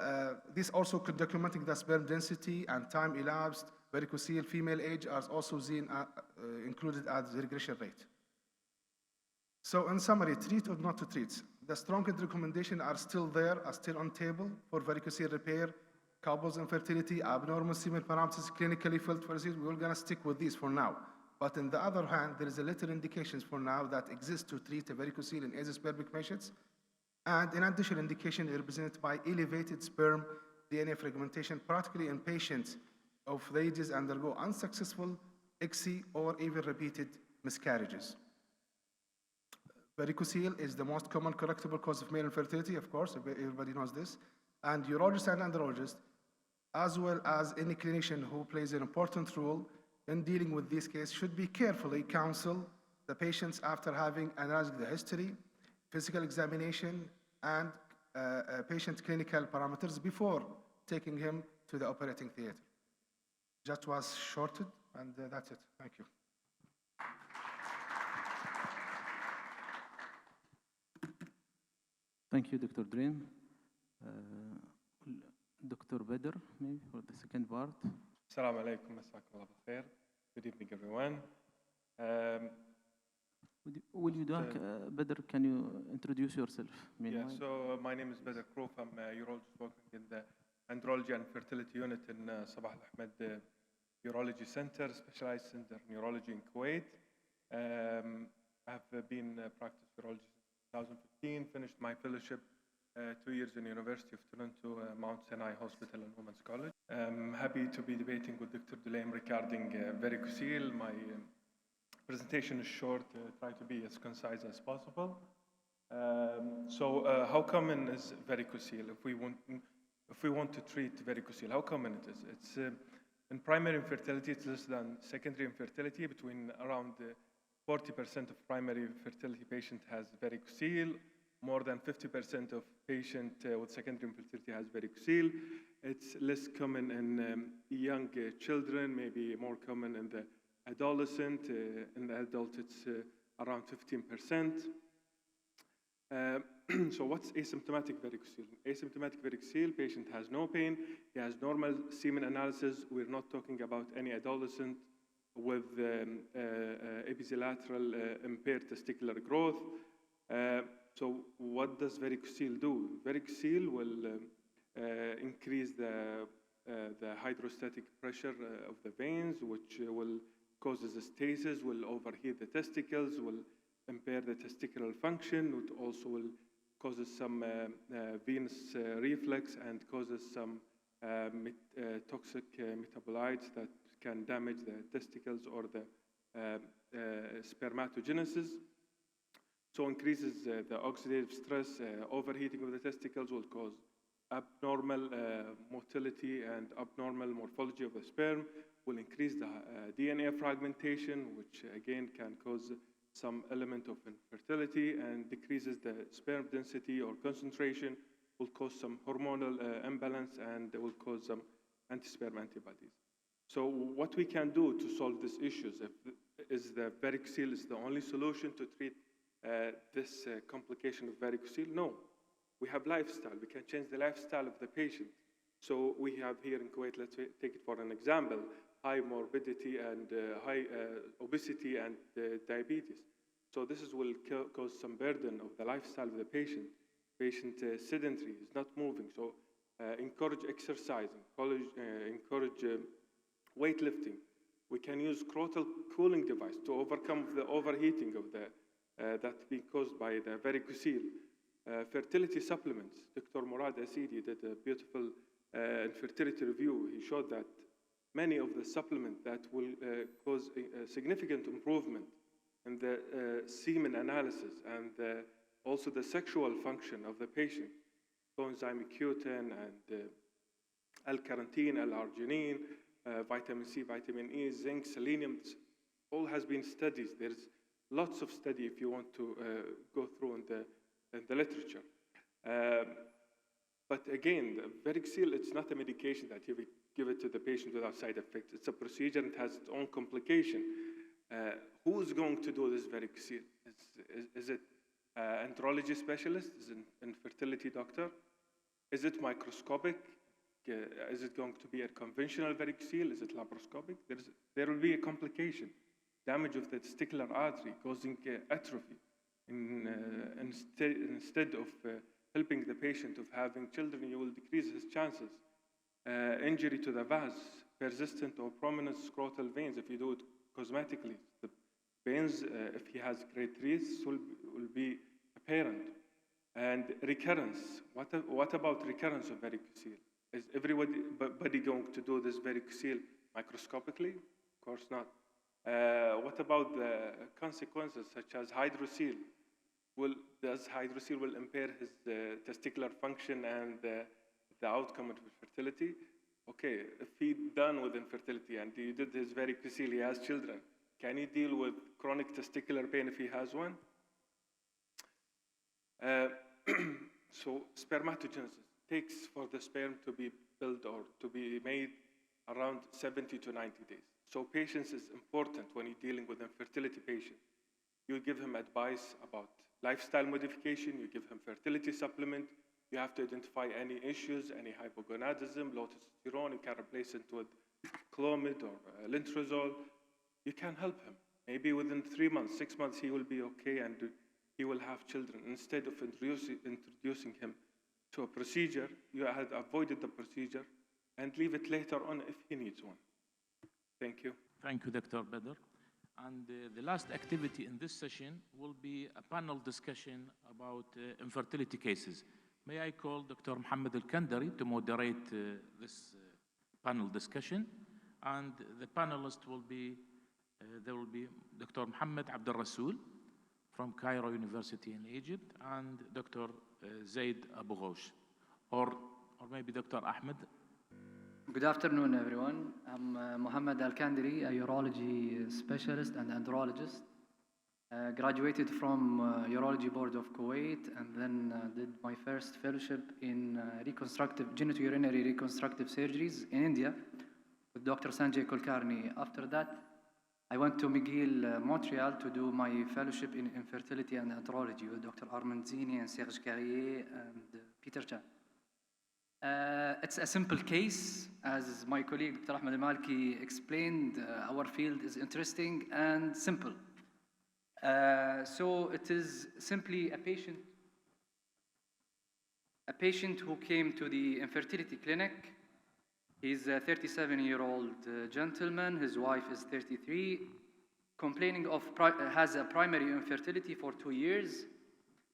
this also could documenting the sperm density and time elapsed. Varicocele female age are also seen, included as the regression rate. So in summary, treat or not to treat. The strongest recommendations are still there, are still on table for varicocele repair, couples infertility, abnormal semen parameters, clinically felt varicocele. We're going to stick with these for now. But on the other hand, there is a little indications for now that exist to treat a varicocele in azoospermic patients, and an additional indication represented by elevated sperm DNA fragmentation, particularly in patients of ladies undergo unsuccessful ICSI or even repeated miscarriages. Varicocele is the most common correctable cause of male infertility, of course, everybody knows this. And urologist and andrologist, as well as any clinician who plays an important role in dealing with this case, should be carefully counsel the patients after having analyzed the history, physical examination, and patient clinical parameters before taking him to the operating theater. Just was shorted, and that's it. Thank you. Thank you, Dr. Dream. Dr. Bedr, maybe for the second part. Assalamu alaikum, مساكم الله بالخير. Good evening, everyone. Will you, Bedr, can you introduce yourself? Yeah, so my name is Bedr Kroof. I'm a urologist working in the Andrology and Fertility Unit in Sabah Al Ahmed Urology Center, specialized in neurology in Kuwait. I've been practicing urology since 2015, finished my fellowship 2 years in University of Toronto, Mount Sinai Hospital and Women's College. I'm happy to be debating with Dr. Dulaim regarding varicocele. My presentation is short, try to be as concise as possible. How common is varicocele? If we want to treat varicocele, how common it is? It's in primary infertility, it's less than secondary infertility. Between around 40% of primary infertility patient has varicocele. More than 50% of patient with secondary infertility has varicocele. It's less common in young children, maybe more common in the adolescent. In the adult, it's around 15%. So what's asymptomatic varicocele? Asymptomatic varicocele, patient has no pain, he has normal semen analysis. We're not talking about any adolescent with ipsilateral impaired testicular growth. So what does varicocele do? Varicocele will increase the hydrostatic pressure of the veins, which will causes stasis, will overheat the testicles, will impair the testicular function. It also will causes some venous reflux and causes some toxic metabolites that can damage the testicles or the spermatogenesis. So increases the oxidative stress, overheating of the testicles will cause abnormal motility and abnormal morphology of the sperm, will increase the DNA fragmentation, which again can cause some element of infertility, and decreases the sperm density or concentration, will cause some hormonal imbalance, and will cause some anti-sperm antibodies. So what we can do to solve these issues is the varicocele is the only solution to treat this complication of varicocele? No. We have lifestyle. We can change the lifestyle of the patient. So we have here in Kuwait, let's take it for an example, high morbidity and high obesity and diabetes. So this will cause some burden of the lifestyle of the patient. Patient sedentary, is not moving. So encourage exercising, encourage weightlifting. We can use scrotal cooling device to overcome the overheating of the that's being caused by the varicocele. Fertility supplements. Dr. Murad Asidi did a beautiful infertility review. He showed that many of the supplements that will cause a significant improvement in the semen analysis and also the sexual function of the patient. Coenzyme Q10 and L-carnitine, L-arginine, vitamin C, vitamin E, zinc, selenium, all has been studied. There's lots of study if you want to go through in the literature. But again, the varicocele, it's not a medication that you give it to the patient without side effects. It's a procedure and it has its own complication. Who's going to do this varicocele? Is it andrology specialist? Is it an infertility doctor? Is it microscopic? Is it going to be a conventional varicocele? Is it laparoscopic? There will be a complication. Damage of the testicular artery causing atrophy. Instead of helping the patient of having children, you will decrease his chances. Injury to the vas, persistent or prominent scrotal veins, if you do it cosmetically. The veins, if he has grade 3s, will be apparent. And recurrence. What about recurrence of varicocele? Is everybody going to do this varicocele microscopically? Of course not. What about the consequences such as hydrocele? Does hydrocele will impair his testicular function and the outcome of fertility? Okay, if he's done with infertility and he did his varicocele, he has children, can he deal with chronic testicular pain if he has one? So spermatogenesis takes for the sperm to be built or to be made around 70 to 90 days. So patience is important when you're dealing with infertility patient. You give him advice about lifestyle modification, you give him fertility supplement, you have to identify any issues, any hypogonadism, low testosterone, you can replace it with Clomid or Lintrozole. You can help him. Maybe within 3 months, 6 months, he will be okay and he will have children. Instead of introducing him to a procedure, you had avoided the procedure and leave it later on if he needs one. Thank you. Thank you, Dr. Badr. And the last activity in this session will be a panel discussion about infertility cases. May I call Dr. Mohammed Al-Kandari to moderate this panel discussion. And the panelists will be, there will be Dr. Mohammed Abdel Rasool from Cairo University in Egypt, and Dr. Zaid Abu Ghosh, or maybe Dr. Ahmed. Good afternoon, everyone. I'm Mohammed Al-Kandari, a urology specialist and andrologist. Graduated from Urology Board of Kuwait, and then did my first fellowship in genitourinary reconstructive surgeries in India with Dr. Sanjay Kulkarni. After that, I went to McGill, Montreal to do my fellowship in infertility and andrology with Dr. Armand Zini and Serge Carrier and Peter Chan. It's a simple case. As my colleague Dr. Ahmed Al-Malki explained, our field is interesting and simple. So it is simply a patient who came to the infertility clinic. He's a 37-year-old gentleman. His wife is 33, complaining of has a primary infertility for 2 years,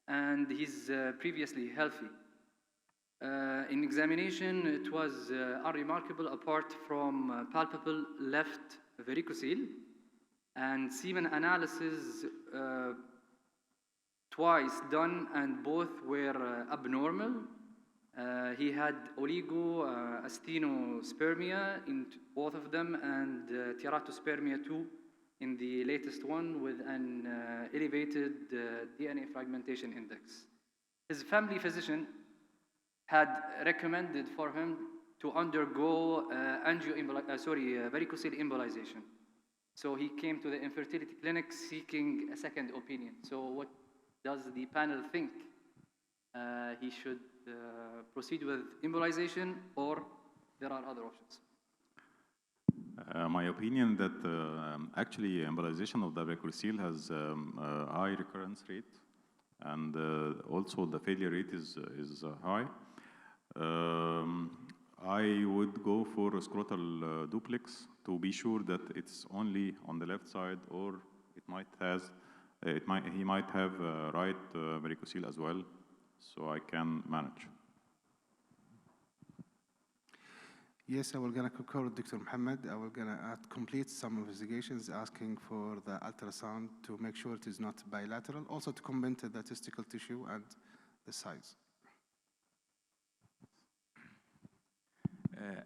and he's previously healthy. In examination, it was unremarkable apart from palpable left varicocele and semen analysis twice done, and both were abnormal. He had oligoastenospermia in both of them, and teratospermia too in the latest one, with an elevated DNA fragmentation index. His family physician had recommended for him to undergo varicocele embolization. So he came to the infertility clinic seeking a second opinion. So what does the panel think? He should proceed with embolization, or there are other options? My opinion that actually embolization of the varicocele has a high recurrence rate, and also the failure rate is high. I would go for a scrotal duplex to be sure that it's only on the left side, or he might have right varicocele as well, so I can manage. Yes, I will gonna concur with Dr. Mohammed. I will gonna complete some investigations asking for the ultrasound to make sure it is not bilateral, also to comment the testicle tissue and the size.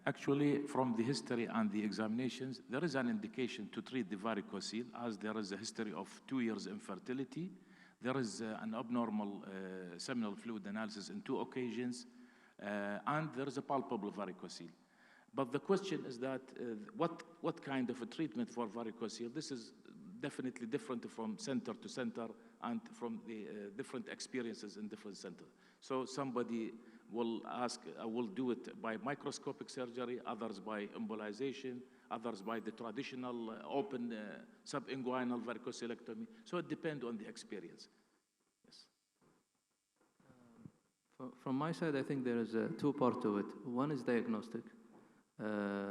Actually, from the history and the examinations, there is an indication to treat the varicocele, as there is a history of 2 years infertility. There is an abnormal seminal fluid analysis in 2 occasions, and there is a palpable varicocele. But the question is that what kind of a treatment for varicocele? This is definitely different from center to center and from the different experiences in different centers. So somebody will will do it by microscopic surgery, others by embolization, others by the traditional open subinguinal varicocelectomy. So it depends on the experience. Yes. From my side, I think there is 2 parts to it. One is diagnostic.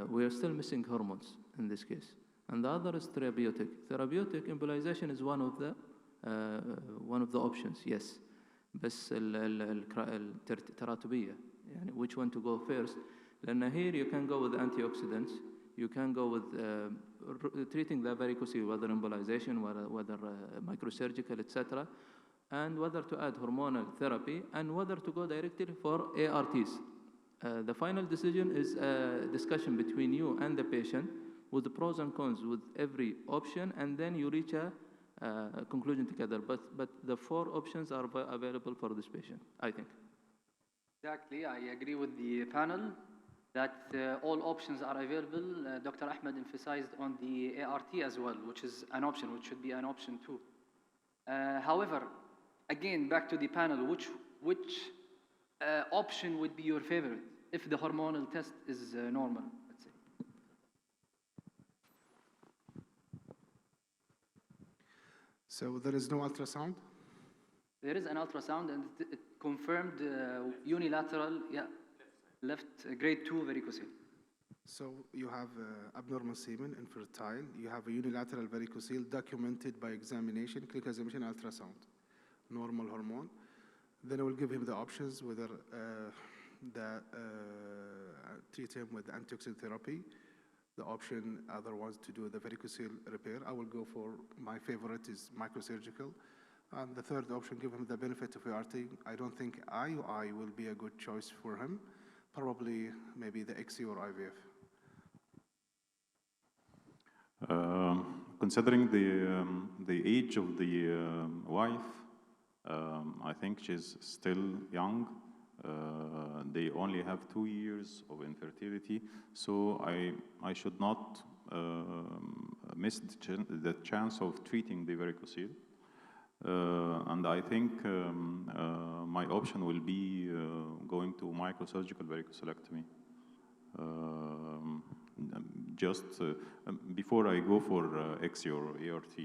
We are still missing hormones in this case. And the other is therapeutic. Therapeutic embolization is one of the options, yes. بس التراتبية يعني which one to go first. لأن here you can go with antioxidants, you can go with treating the varicocele, whether embolization, whether microsurgical, etc., and whether to add hormonal therapy, and whether to go directly for ARTs. The final decision is a discussion between you and the patient with the pros and cons with every option, and then you reach a conclusion together. But the 4 options are available for this patient, I think. Exactly, I agree with the panel that all options are available. Dr. Ahmed emphasized on the ART as well, which is an option, which should be an option too. However, again, back to the panel, which option would be your favorite if the hormonal test is normal, let's say? So there is no ultrasound? There is an ultrasound, and it confirmed unilateral, left grade 2 varicocele. So you have abnormal semen, infertile. You have a unilateral varicocele documented by examination, clinical examination, ultrasound, normal hormone. Then I will give him the options whether treat him with antioxidant therapy. The option other ones to do the varicocele repair. I will go for my favorite is microsurgical. And the third option, give him the benefit of ART. I don't think IUI will be a good choice for him. Probably maybe the XE or IVF. Considering the age of the wife, I think she's still young. They only have 2 years of infertility, so I should not miss the chance of treating the varicocele. And I think my option will be going to microsurgical varicocelectomy. Just before I go for XE or ART.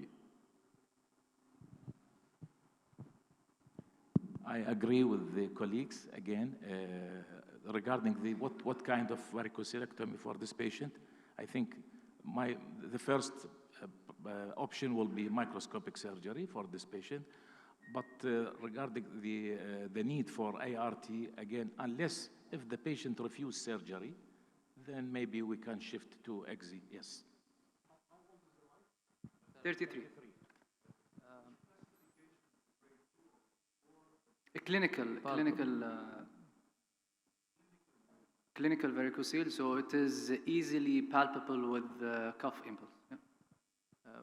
I agree with the colleagues again regarding what kind of varicocelectomy for this patient. I think the first option will be microscopic surgery for this patient. But regarding the need for ART, again, unless if the patient refuses surgery, then maybe we can shift to XE, yes. 33. A clinical varicocele, so it is easily palpable with the cuff impulse. Yeah.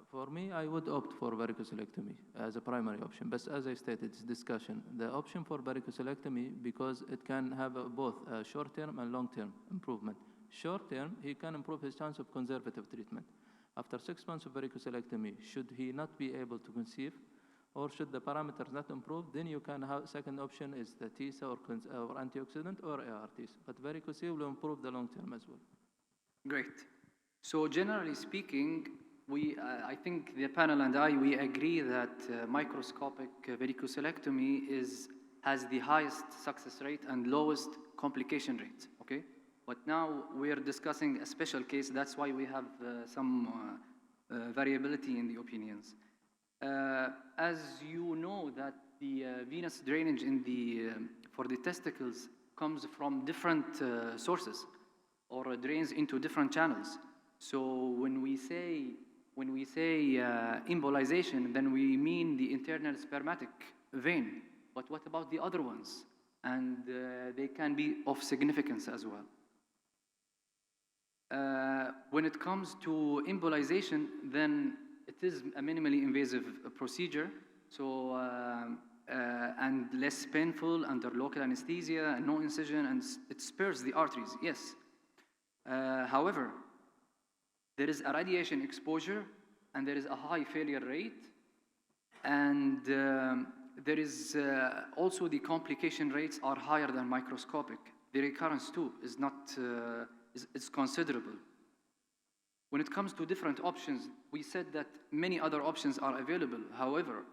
For me, I would opt for varicocelectomy as a primary option. But as I stated, it's discussion. The option for varicocelectomy, because it can have both short-term and long-term improvement. Short-term, he can improve his chance of conservative treatment. After 6 months of varicocelectomy, should he not be able to conceive, or should the parameters not improve, then you can have second option is the TISA or antioxidant or ARTs. But varicocele will improve the long-term as well. Great. So generally speaking, I think the panel and we agree that microscopic varicocelectomy has the highest success rate and lowest complication rate, okay? But now we're discussing a special case, that's why we have some variability in the opinions. As you know that the venous drainage for the testicles comes from different sources or drains into different channels. So when we say embolization, then we mean the internal spermatic vein. But what about the other ones? And they can be of significance as well. When it comes to embolization, then it is a minimally invasive procedure, so and less painful under local anesthesia and no incision, and it spares the arteries. Yes. However, there is a radiation exposure, and there is a high failure rate, and there is also the complication rates are higher than microscopic. The recurrence too is not is considerable. When it comes to different options, we said that many other options are available. However,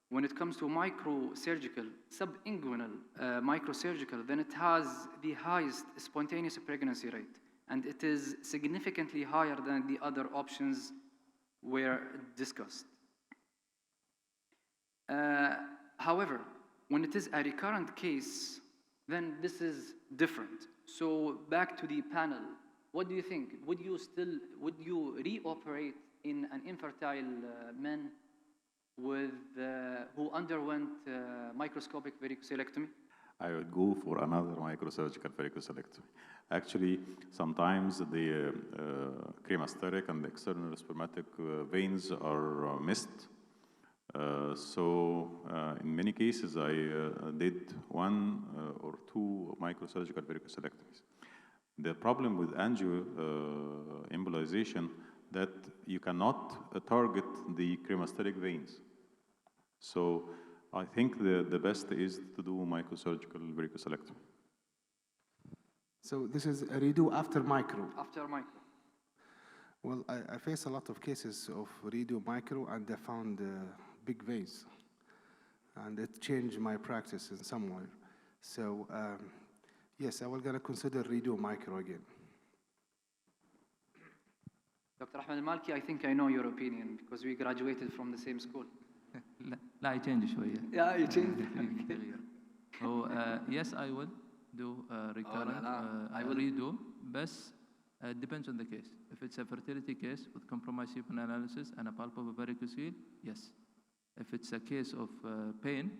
when it comes to microsurgical, subinguinal microsurgical, then it has the highest spontaneous pregnancy rate, and it is significantly higher than the other options were discussed. However, when it is a recurrent case, then this is different. So back to the panel. What do you think? Would you reoperate in an infertile man who underwent microscopic varicocelectomy? I would go for another microsurgical varicocelectomy. Actually, sometimes the cremasteric and the external spermatic veins are missed. In many cases, I did 1 or 2 microsurgical varicocelectomies. The problem with angioembolization that you cannot target the cremasteric veins. So I think the best is to do microsurgical varicocelectomy. So this is a redo after micro? After micro. Well, I face a lot of cases of redo micro, and I found big veins. And it changed my practice in some way. So yes, I was going to consider redo micro again. Dr. Ahmed Malki, I think I know your opinion because we graduated from the same school. لا يchange شوية. Yeah, you changed. في تغيير. So yes, I will do recurrent I will redo, بس it depends on the case. If it's a fertility case with compromised semen analysis and a palpable varicocele, yes. If it's a case of pain,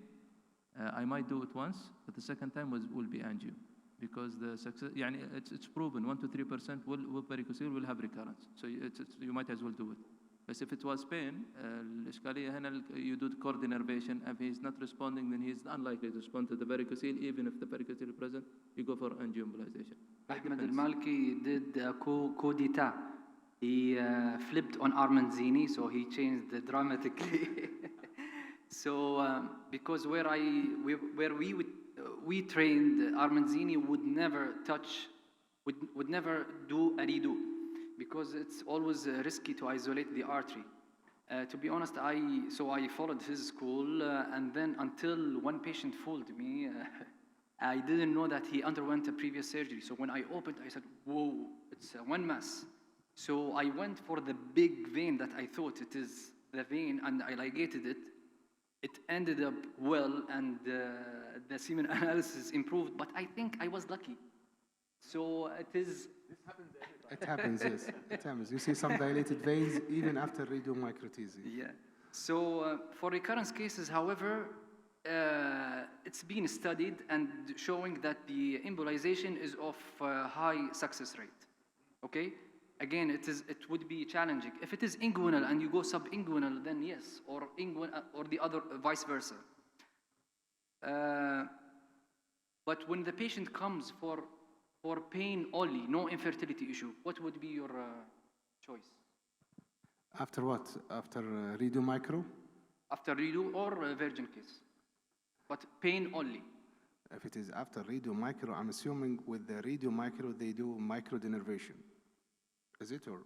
I might do it once, but the second time will be angio. Because the success, يعني it's proven 1 to 3% with varicocele will have recurrence. So you might as well do it. But if it was pain, الإشكالية هنا you do the cord innervation. If he's not responding, then he's unlikely to respond to the varicocele. Even if the varicocele is present, you go for angioembolization. Ahmed Al-Malki did coup d'etat. He flipped on Armanzini, so he changed dramatically. So because where we trained, Armanzini would never touch, would never do a redo, because it's always risky to isolate the artery. To be honest, I followed his school, and then until one patient fooled me, I didn't know that he underwent a previous surgery. So when I opened, I said, whoa, it's one mass. So I went for the big vein that I thought it is the vein, and I ligated it. It ended up well, and the semen analysis improved, but I think I was lucky. So it is... This happens everybody. It happens, yes. It happens. You see some dilated veins even after radiomicrotesia. Yeah. So for recurrence cases, however, it's been studied and showing that the embolization is of high success rate. Okay? Again, it would be challenging. If it is inguinal and you go subinguinal, then yes, or inguinal, or the other, vice versa. But when the patient comes for pain only, no infertility issue, what would be your choice? After what? After redo micro? After redo or virgin case, but pain only. If it is after redo micro, I'm assuming with the redo micro they do microdenervation. Is it or?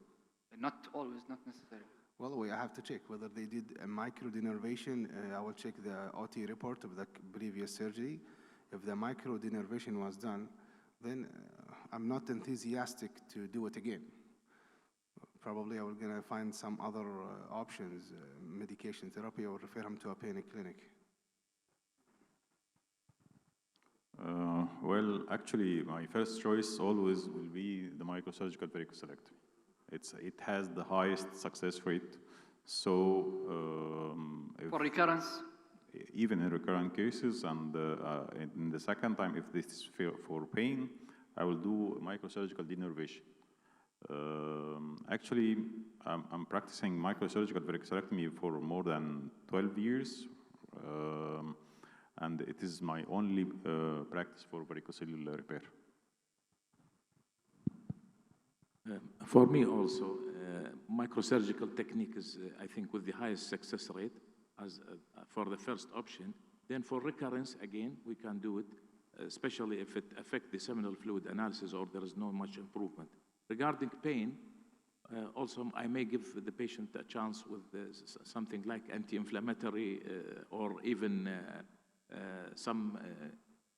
Not always, not necessarily. Well, we have to check whether they did a microdenervation. I will check the OT report of the previous surgery. If the microdenervation was done, then I'm not enthusiastic to do it again. Probably I will gonna find some other options, medication therapy, or refer him to a pain clinic. Well, actually, my first choice always will be the microsurgical varicocelectomy. It has the highest success rate. So for recurrence, even in recurrent cases, and in the second time, if this is for pain, I will do microsurgical denervation. Actually, I'm practicing microsurgical varicocelectomy for more than 12 years. And it is my only practice for varicocellular repair. For me also, microsurgical technique is, I think, with the highest success rate as for the first option. Then for recurrence, again, we can do it, especially if it affects the seminal fluid analysis or there is not much improvement. Regarding pain, also I may give the patient a chance with something like anti-inflammatory or even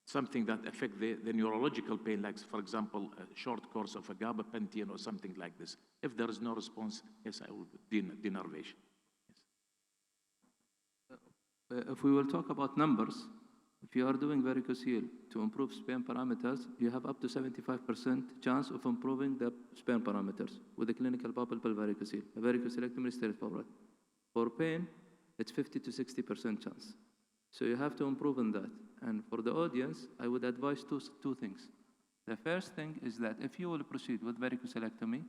something that affect the neurological pain, like, for example, a short course of a gabapentin or something like this. If there is no response, yes, I will do denervation. Yes. If we will talk about numbers, if you are doing varicocele to improve sperm parameters, you have up to 75% chance of improving the sperm parameters with a clinical palpable varicocele. A varicocelectomy is straightforward. For pain, it's 50 to 60% chance. So you have to improve on that. And for the audience, I would advise two things. The first thing is that if you will proceed with varicocelectomy,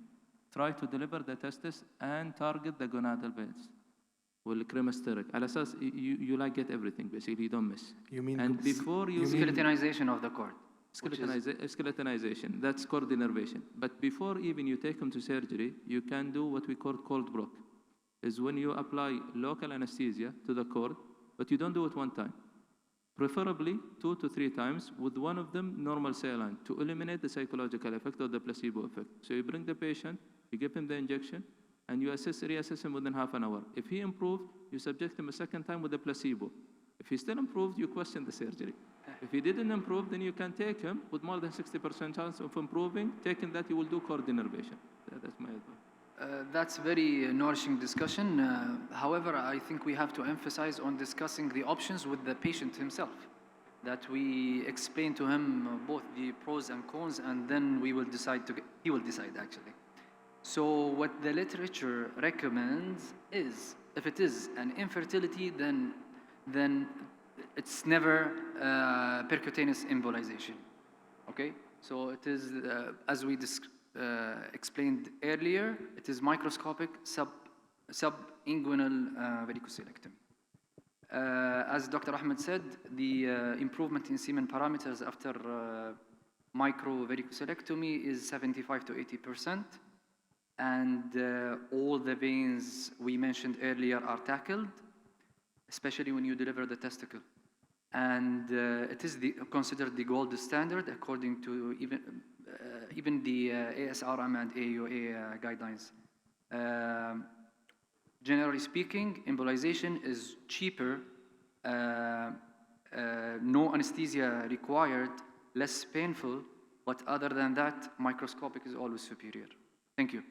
try to deliver the testis and target the gonadal veins. Well, cremasteric. على أساس you like get everything, basically, you don't miss. You mean and before you skeletonization of the cord. Skeletonization, that's cord innervation. But before even you take them to surgery, you can do what we call cold block. Is when you apply local anesthesia to the cord, but you don't do it one time. Preferably 2 to 3 times, with one of them normal saline, to eliminate the psychological effect or the placebo effect. So you bring the patient, you give him the injection, and you reassess him within half an hour. If he improved, you subject him a second time with the placebo. If he still improved, you question the surgery. If he didn't improve, then you can take him with more than 60% chance of improving. Taking that, you will do cord innervation. That's my advice. That's very nourishing discussion. However, I think we have to emphasize on discussing the options with the patient himself. That we explain to him both the pros and cons, and then we will decide he will decide actually. So what the literature recommends is, if it is an infertility, then it's never percutaneous embolization. Okay, so it is as we explained earlier, it is microscopic subinguinal varicocelectomy. As Dr. Ahmed said, the improvement in semen parameters after microvaricocelectomy is 75 to 80%, and all the veins we mentioned earlier are tackled, especially when you deliver the testicle. And it is considered the gold standard according to even the ASRM and AUA guidelines. Generally speaking, embolization is cheaper, no anesthesia required, less painful, but other than that, microscopic is always superior. Thank you.